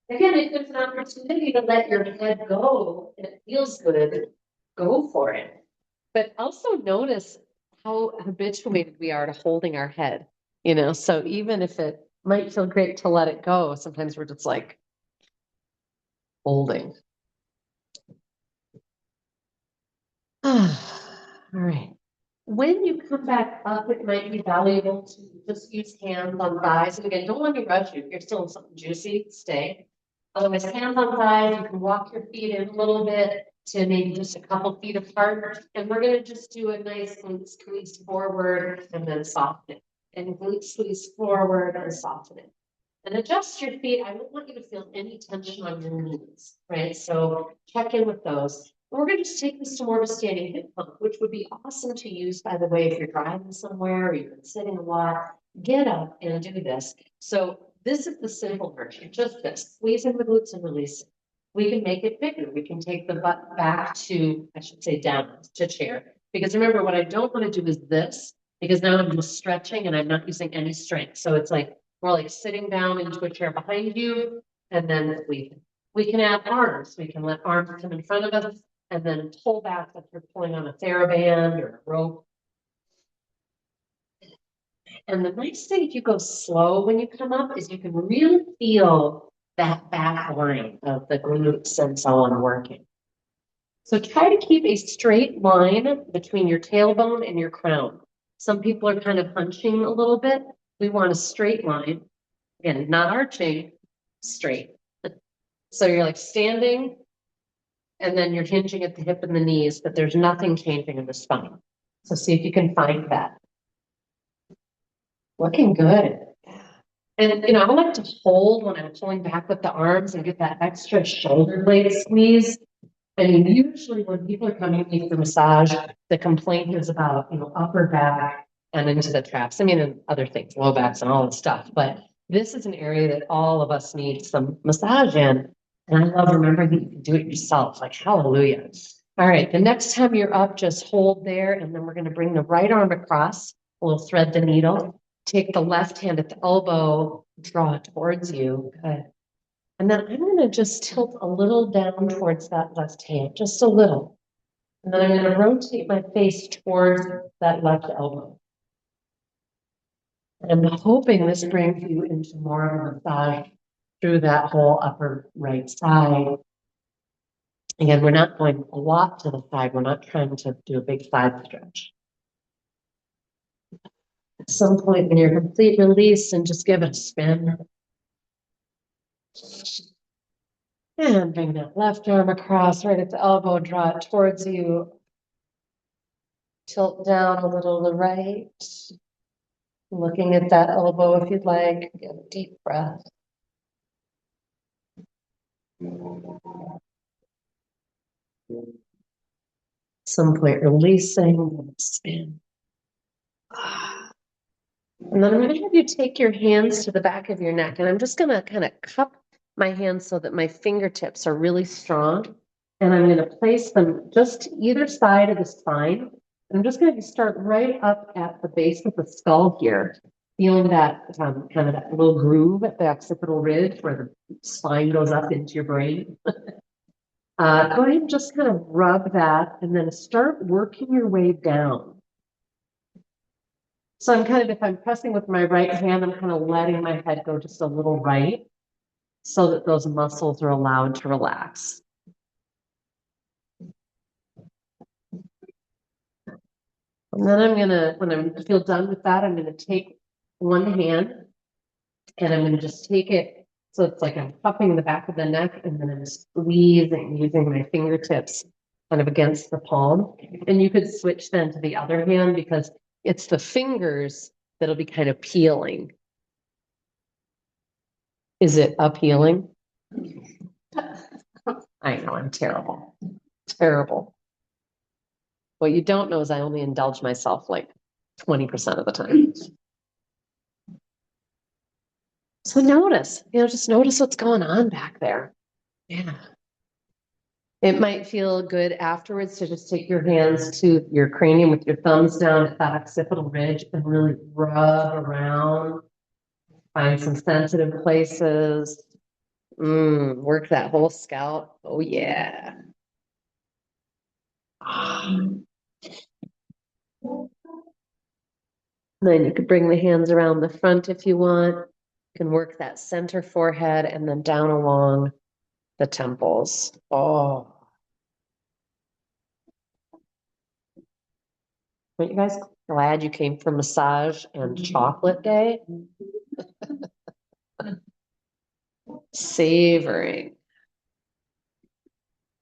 Again, if there's an opportunity to let your head go and it feels good, go for it. But also notice how habituated we are to holding our head, so even if it might feel great to let it go, sometimes we're just like holding. All right. When you come back up, it might be valuable to just use hands on thighs. And again, don't let me rush you. If you're still in something juicy, stay. Otherwise, hands on thighs, you can walk your feet in a little bit to maybe just a couple feet apart. And we're going to just do a nice glute squeeze forward and then soften it. And glute squeeze forward and soften it. And adjust your feet. I don't want you to feel any tension on your knees, right? So check in with those. We're going to just take this to more of a standing hip pump, which would be awesome to use, by the way, if you're driving somewhere or you've been sitting a lot. Get up and do this. So this is the simple version, just this, squeezing the glutes and releasing. We can make it bigger. We can take the butt back to, I should say down to chair. Because remember, what I don't want to do is this, because now I'm just stretching and I'm not using any strength. So it's like, more like sitting down into a chair behind you, and then we can add arms. We can let arms come in front of us, and then pull back if you're pulling on a TheraBand or a rope. And the nice thing, if you go slow when you come up, is you can really feel that back line of the glutes and so on working. So try to keep a straight line between your tailbone and your crown. Some people are kind of hunching a little bit. We want a straight line. Again, not arching, straight. So you're like standing, and then you're hinging at the hip and the knees, but there's nothing changing in the spine. So see if you can find that. Looking good. And, I like to hold when I'm pulling back with the arms and get that extra shoulder blade squeeze. I mean, usually when people are coming to me for massage, the complaint is about, upper back and into the traps. I mean, and other things, low backs and all that stuff. But this is an area that all of us need some massage in. And I love remembering that you can do it yourself, like hallelujah. All right, the next time you're up, just hold there, and then we're going to bring the right arm across. We'll thread the needle. Take the left hand at the elbow, draw it towards you. Good. And then I'm going to just tilt a little down towards that left hand, just a little. And then I'm going to rotate my face towards that left elbow. And I'm hoping this brings you into more of a massage through that whole upper right side. Again, we're not going a lot to the side. We're not trying to do a big side stretch. At some point when you're complete release, and just give it a spin. And bring that left arm across right at the elbow, draw it towards you. Tilt down a little to the right. Looking at that elbow if you'd like. Get a deep breath. Some point releasing, spin. And then I'm going to have you take your hands to the back of your neck, and I'm just going to kind of cup my hands so that my fingertips are really strong. And I'm going to place them just either side of the spine. I'm just going to start right up at the base of the skull here, feeling that kind of that little groove at the occipital ridge where the spine goes up into your brain. Go ahead and just kind of rub that, and then start working your way down. So I'm kind of, if I'm pressing with my right hand, I'm kind of letting my head go just a little right so that those muscles are allowed to relax. And then I'm gonna, when I feel done with that, I'm gonna take one hand and I'm gonna just take it. So it's like I'm cupping the back of the neck, and then I'm squeezing using my fingertips kind of against the palm. And you could switch then to the other hand because it's the fingers that'll be kind of peeling. Is it appealing? I know, I'm terrible. Terrible. What you don't know is I only indulge myself like 20% of the time. So notice, just notice what's going on back there. Yeah. It might feel good afterwards to just take your hands to your cranium with your thumbs down at that occipital ridge and really rub around. Find some sensitive places. Work that whole scalp. Oh, yeah. Then you could bring the hands around the front if you want. You can work that center forehead and then down along the temples. Oh. Aren't you guys glad you came for massage and chocolate day? Savoring.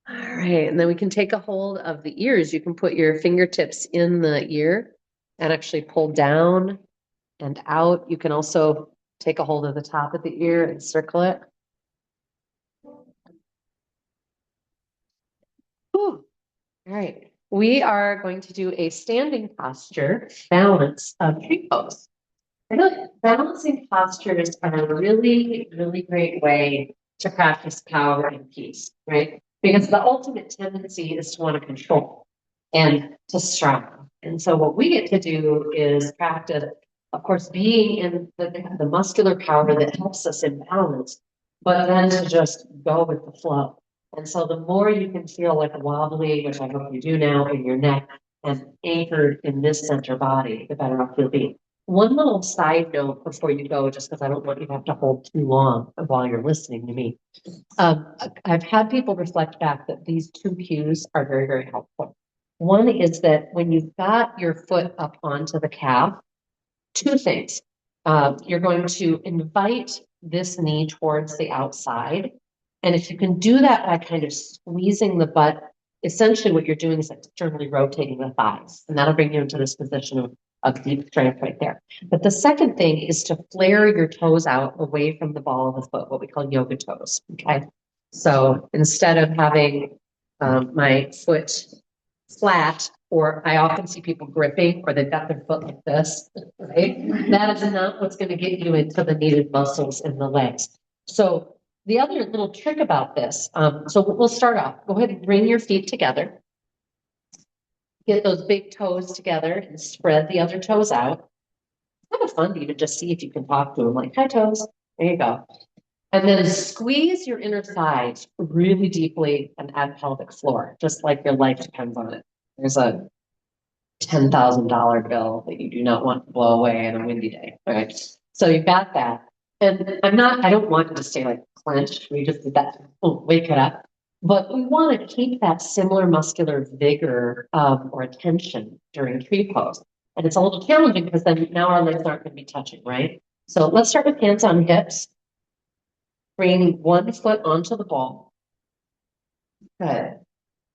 All right, and then we can take a hold of the ears. You can put your fingertips in the ear and actually pull down and out. You can also take a hold of the top of the ear and circle it. Whew. All right, we are going to do a standing posture balance of tree pose. Balancing postures are a really, really great way to practice power and peace, right? Because the ultimate tendency is to want to control and to struggle. And so what we get to do is practice, of course, being in the muscular power that helps us in balance, but then to just go with the flow. And so the more you can feel like wobbly, which I hope you do now in your neck, and anchored in this center body, the better off you'll be. One little side note before you go, just because I don't want you to have to hold too long while you're listening to me. I've had people reflect back that these two cues are very, very helpful. One is that when you've got your foot up onto the calf, two things. You're going to invite this knee towards the outside. And if you can do that by kind of squeezing the butt, essentially what you're doing is externally rotating the thighs. And that'll bring you into this position of deep strength right there. But the second thing is to flare your toes out away from the ball of the foot, what we call yoga toes. Okay. So instead of having my foot flat, or I often see people gripping, or they've got their foot like this, right? That is not what's going to get you into the needed muscles in the legs. So The other little trick about this, so we'll start off. Go ahead and bring your feet together. Get those big toes together and spread the other toes out. It's kind of fun to even just see if you can talk to them, like, hi, toes. There you go. And then squeeze your inner thighs really deeply and add pelvic floor, just like your life depends on it. There's a $10,000 bill that you do not want to blow away on a windy day. All right. So you've got that. And I don't want you to stay like clenched. We just did that. Oh, wake it up. But we want to keep that similar muscular vigor or attention during tree pose. And it's a little challenging because then now our legs aren't going to be touching, right? So let's start with hands on hips. Bring one foot onto the ball. Good.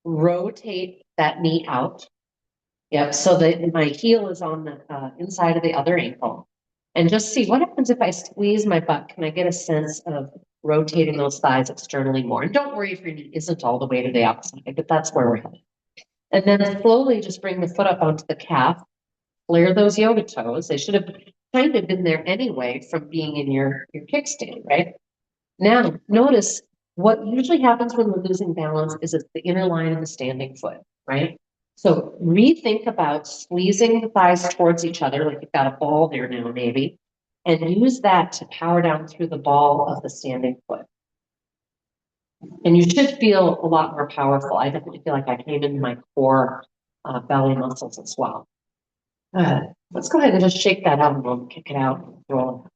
Rotate that knee out. Yep, so that my heel is on the inside of the other ankle. And just see what happens if I squeeze my butt. Can I get a sense of rotating those thighs externally more? And don't worry if your knee isn't all the way to the outside, but that's where we're headed. And then slowly just bring the foot up onto the calf. Flare those yoga toes. They should have kind of been there anyway from being in your kickstand, right? Now, notice what usually happens when we're losing balance is it's the inner line of the standing foot, right? So rethink about squeezing the thighs towards each other, like you've got a ball there now, maybe, and use that to power down through the ball of the standing foot. And you should feel a lot more powerful. I definitely feel like I came into my core belly muscles as well. Let's go ahead and just shake that out and we'll kick it out and roll.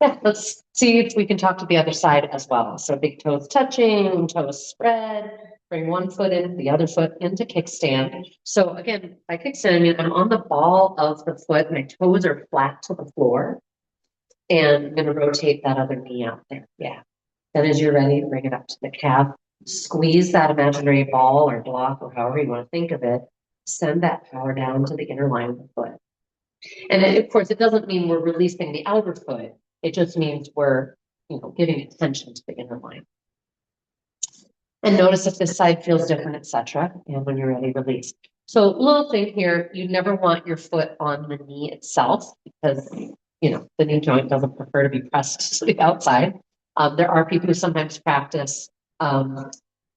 Yeah, let's see if we can talk to the other side as well. So big toes touching, toes spread, bring one foot in, the other foot into kickstand. So again, by kickstand, I mean I'm on the ball of the foot, my toes are flat to the floor, and I'm gonna rotate that other knee out there. Yeah. Then as you're ready, bring it up to the calf, squeeze that imaginary ball or block or however you want to think of it, send that power down to the inner line of the foot. And of course, it doesn't mean we're releasing the outer foot. It just means we're, giving attention to the inner line. And notice if this side feels different, etc. And when you're ready, release. So little thing here, you never want your foot on the knee itself because, the knee joint doesn't prefer to be pressed to the outside. There are people who sometimes practice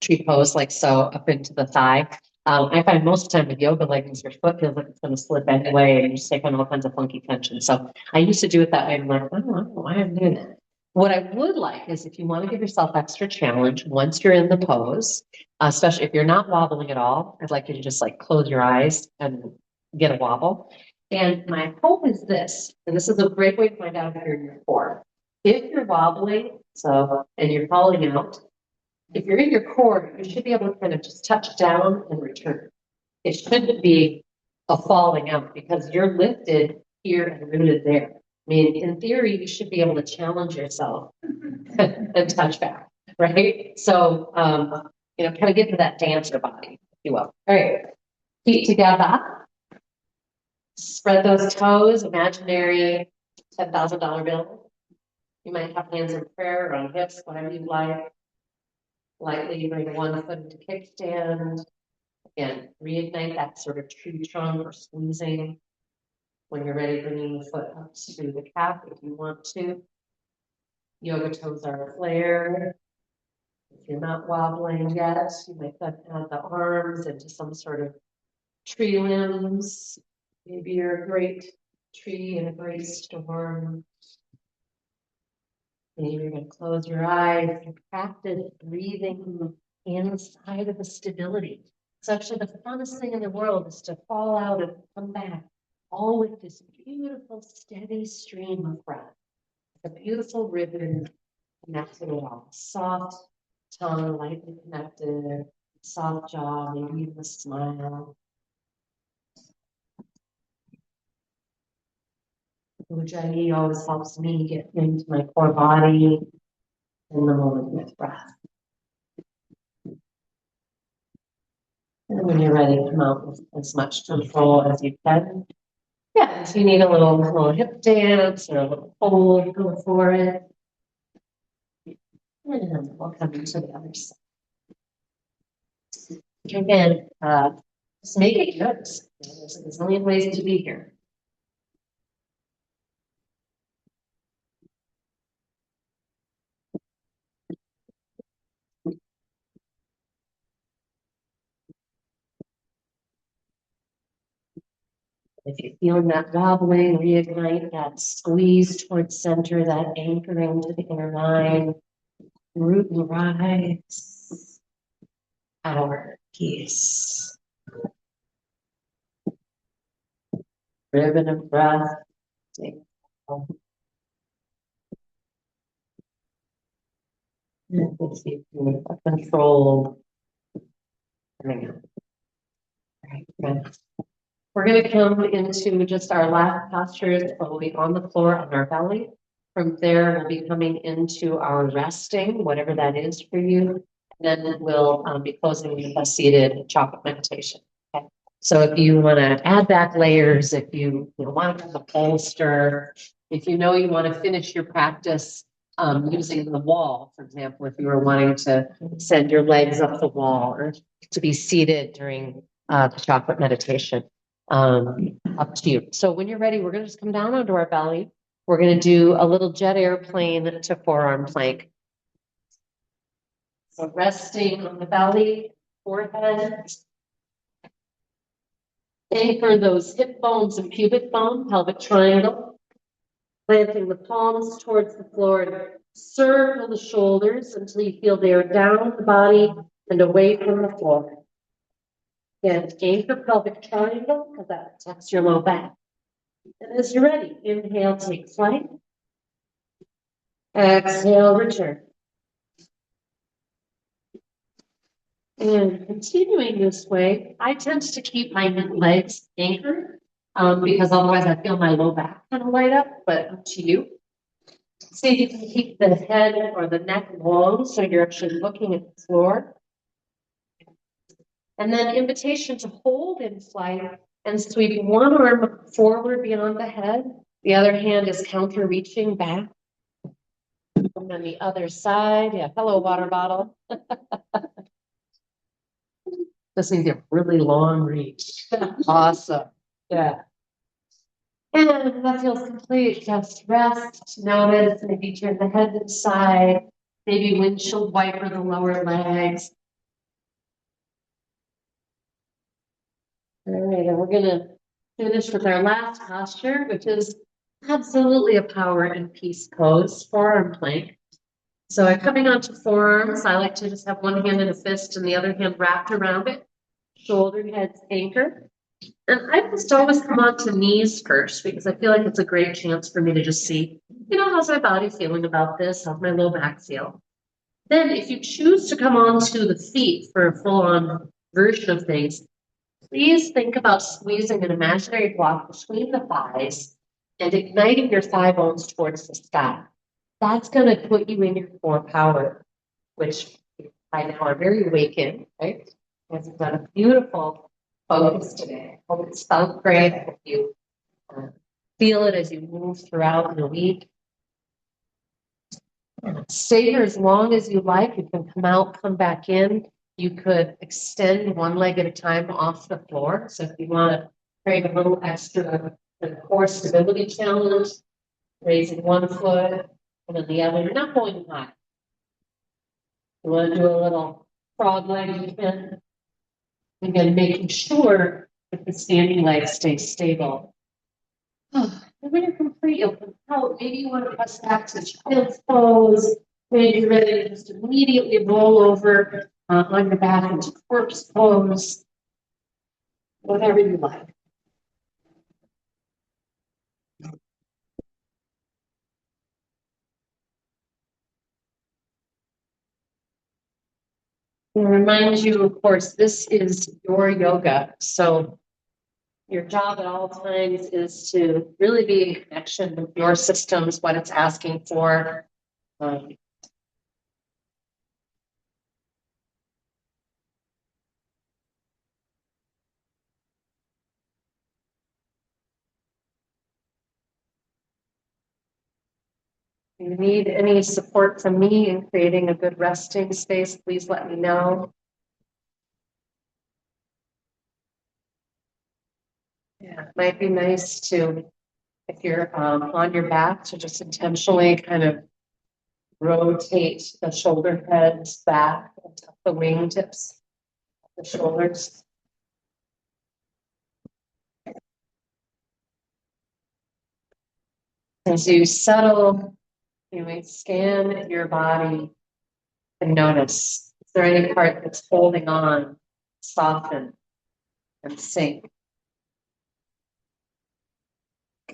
tree pose like so up into the thigh. I find most of the time with yoga leggings, your foot feels like it's going to slip anyway, and you just take on all kinds of funky tension. So I used to do it that way. I'm like, I don't know why I'm doing that. What I would like is if you want to give yourself extra challenge once you're in the pose, especially if you're not wobbling at all, I'd like you to just like close your eyes and get a wobble. And my hope is this, and this is a great way to find out if you're in your core. If you're wobbling, and you're falling out, if you're in your core, you should be able to kind of just touch down and return. It shouldn't be a falling out because you're lifted here and rooted there. I mean, in theory, you should be able to challenge yourself and touch back, right? So, kind of get into that dancer body, if you will. All right, feet together. Spread those toes, imaginary $10,000 bill. You might have hands in prayer or on hips, whatever you like. Lightly bring one foot into kickstand. Again, reignite that sort of tree trunk or squeezing. When you're ready, bringing the foot up to the calf if you want to. Yoga toes are flared. If you're not wobbling yet, you might then add the arms into some sort of tree limbs. Maybe you're a great tree in a great storm. Maybe you're going to close your eyes and practice breathing inside of the stability. It's actually the funnest thing in the world is to fall out and come back, all with this beautiful, steady stream of breath. A beautiful ribbon connected it all. Soft tongue, lightly connected, soft jaw, maybe even a smile. Ujjayi always helps me get into my core body in the moment with breath. And when you're ready, come out with as much control as you can. Yeah, if you need a little hip dance or a little hold, go for it. And we'll come into the other side. Again, just make it yours. There's a million ways to be here. If you're feeling that wobbling, reignite that squeeze towards center, that anchoring to the inner line. Root and rise. Power, peace. Ribbon of breath. Take controlled. Coming out. All right, good. We're going to come into just our last postures. We'll be on the floor on our belly. From there, we'll be coming into our resting, whatever that is for you. And then we'll be closing with a seated chocolate meditation. Okay. So if you want to add back layers, if you want to have a bolster, if you know you want to finish your practice using the wall, for example, if you were wanting to send your legs up the wall or to be seated during the chocolate meditation. Up to you. So when you're ready, we're going to just come down onto our belly. We're going to do a little jet airplane to forearm plank. So resting on the belly, forehead. Anchor those hip bones and pubic bone, pelvic triangle. Planting the palms towards the floor. Circle the shoulders until you feel they are down the body and away from the floor. Again, anchor pelvic triangle because that protects your low back. And as you're ready, inhale, take flight. Exhale, return. And continuing this way, I tend to keep my legs anchored because otherwise I feel my low back kind of light up, but up to you. See if you can keep the head or the neck long so you're actually looking at the floor. And then invitation to hold in flight and sweep one arm forward beyond the head. The other hand is counter reaching back. And then the other side, yeah, hello water bottle. This means you have really long reach. Awesome, yeah. And that feels complete, just rest, notice, maybe turn the head to the side, maybe windshield wiper the lower legs. All right, and we're gonna finish with our last posture, which is absolutely a power and peace pose, forearm plank. So coming onto forearms, I like to just have one hand in a fist and the other hand wrapped around it, shoulder heads anchored. And I just always come onto knees first because I feel like it's a great chance for me to just see, how's my body feeling about this? How's my low back feel? Then if you choose to come onto the feet for a full-on version of things, please think about squeezing an imaginary block between the thighs and igniting your thigh bones towards the sky. That's going to put you in your core power, which I now are very awakened, right? Because you've done a beautiful focus today. I hope it's felt great. I hope you feel it as you move throughout the week. Stay here as long as you like. You can come out, come back in. You could extend one leg at a time off the floor. So if you want to create a little extra core stability challenge, raising one foot and then the other. You're not going high. You want to do a little frog leg, you can. Again, making sure that the standing leg stays stable. And when you're complete, you'll come out. Maybe you want to press back to child's pose. Maybe you're ready to just immediately roll over on your back into corpse pose. Whatever you like. And remind you, of course, this is your yoga. So your job at all times is to really be in connection with your systems, what it's asking for. If you need any support from me in creating a good resting space, please let me know. Yeah, it might be nice to, if you're on your back, to just intentionally kind of rotate the shoulder heads back and tuck the wingtips of the shoulders. As you settle, you may scan your body and notice, is there any part that's holding on, soften, and sink?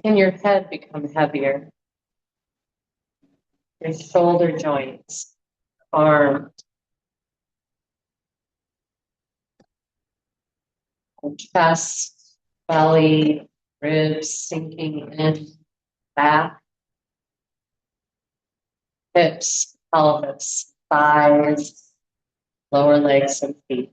Can your head become heavier? Your shoulder joints, arms, chest, belly, ribs sinking in, back, hips, pelvis, thighs, lower legs and feet.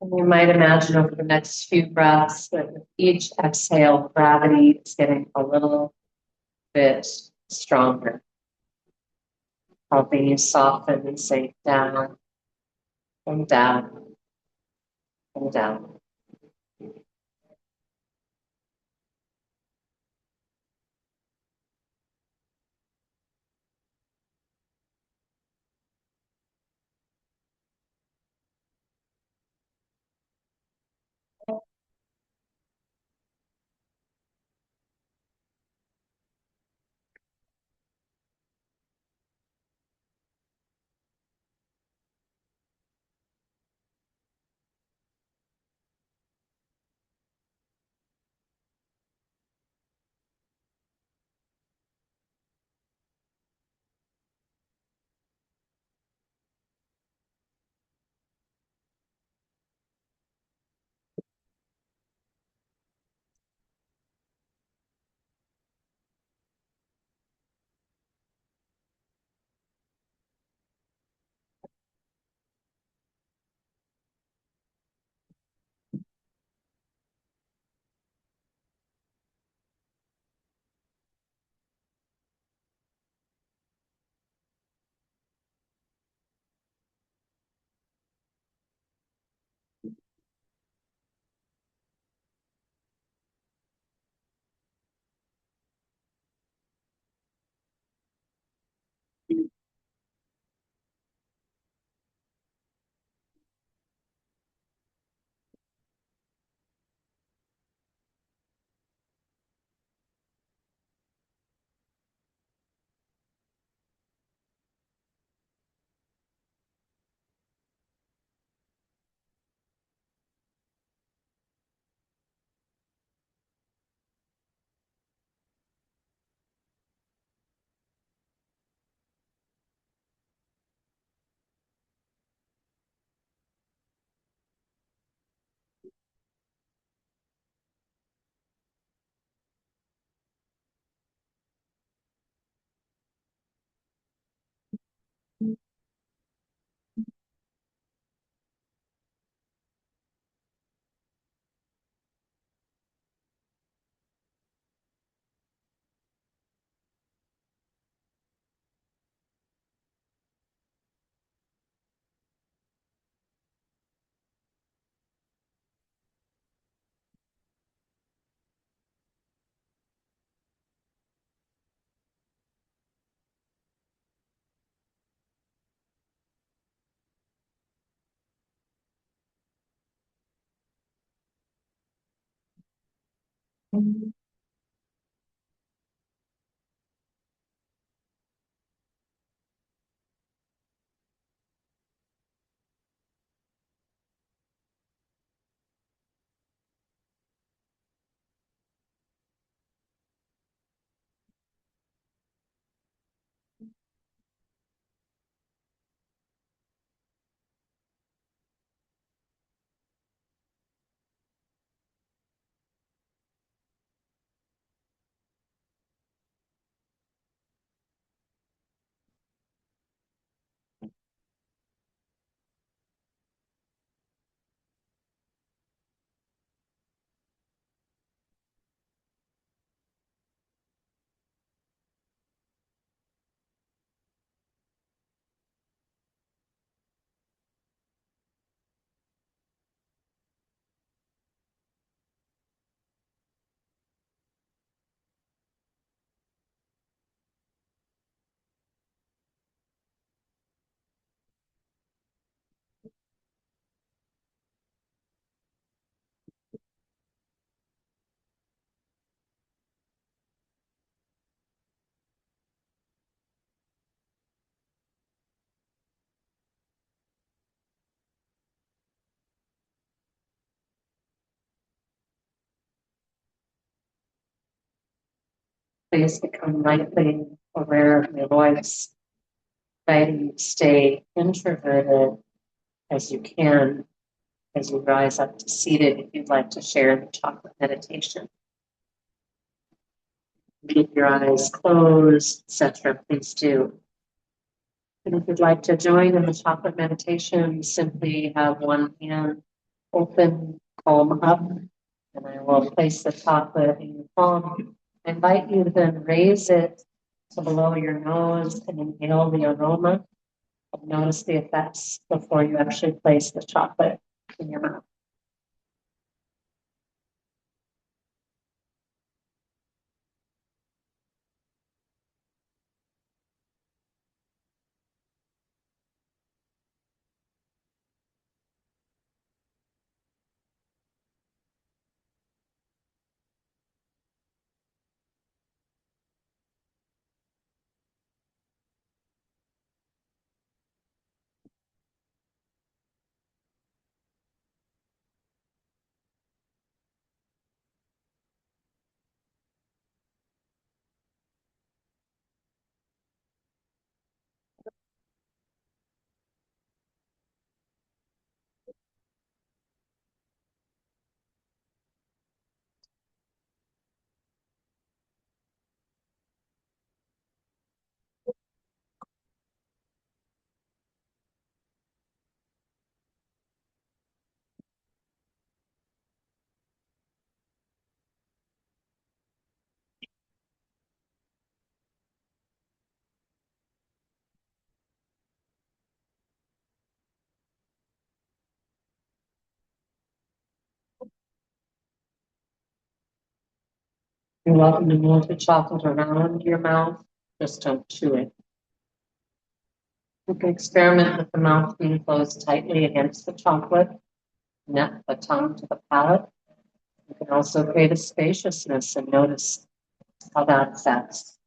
And you might imagine over the next few breaths that with each exhale, gravity is getting a little bit stronger, helping you soften and sink down and down and down. please become lightly aware of your voice, inviting you to stay introverted as you can as you rise up to seated if you'd like to share the chocolate meditation. Keep your eyes closed, etc. Please do. And if you'd like to join in the chocolate meditation, simply have one hand open, palm up, and I will place the chocolate in your palm. I invite you to then raise it to below your nose and inhale the aroma. Notice the effects before you actually place the chocolate in your mouth. You're welcome to move the chocolate around your mouth, just don't chew it. You can experiment with the mouth being closed tightly against the chocolate, net the tongue to the palate. You can also create a spaciousness and notice how that affects.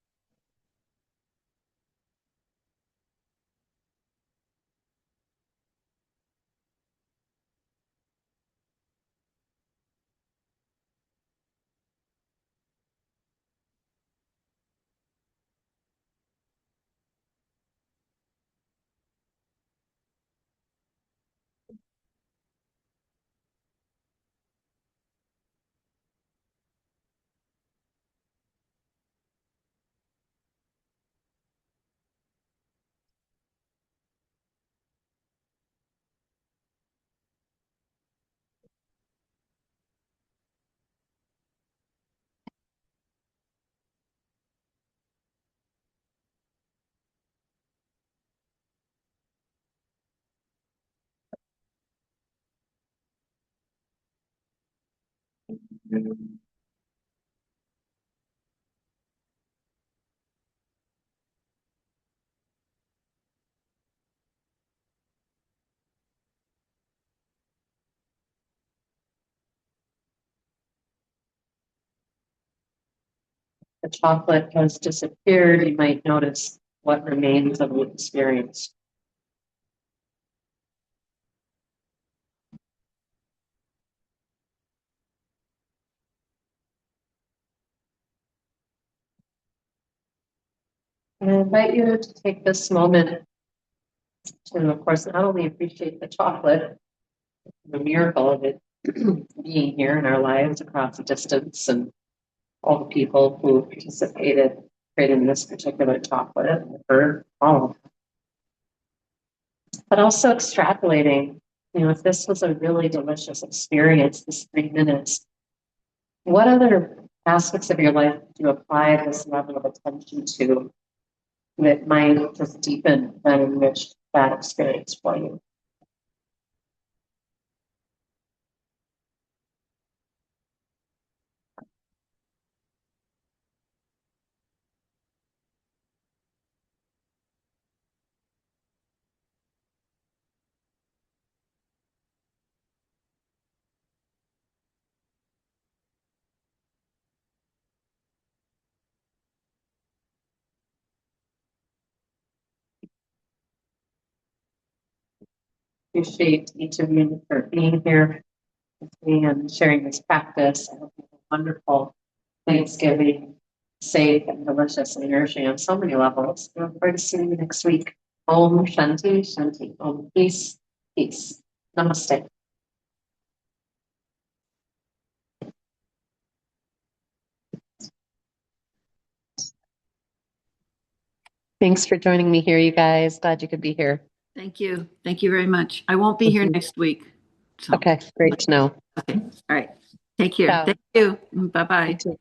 The chocolate has disappeared, you might notice what remains of the experience. And I invite you to take this moment to, of course, not only appreciate the chocolate, the miracle of it being here in our lives across the distance, and all the people who participated creating this particular chocolate, for all, but also extrapolating, if this was a really delicious experience, this 3 minutes, what other aspects of your life do you apply this level of attention to that might just deepen and enrich that experience for you? Appreciate each of you for being here with me and sharing this practice. I hope you have a wonderful Thanksgiving. safe and delicious and nourishing on so many levels. I look forward to seeing you next week. Om Shanti Shanti. Om peace, peace. Namaste. Thanks for joining me here, you guys. Glad you could be here. Thank you. Thank you very much. I won't be here next week. So. Okay, great to know. Okay. All right. Take care. Ciao. Thank you. Bye-bye. You too.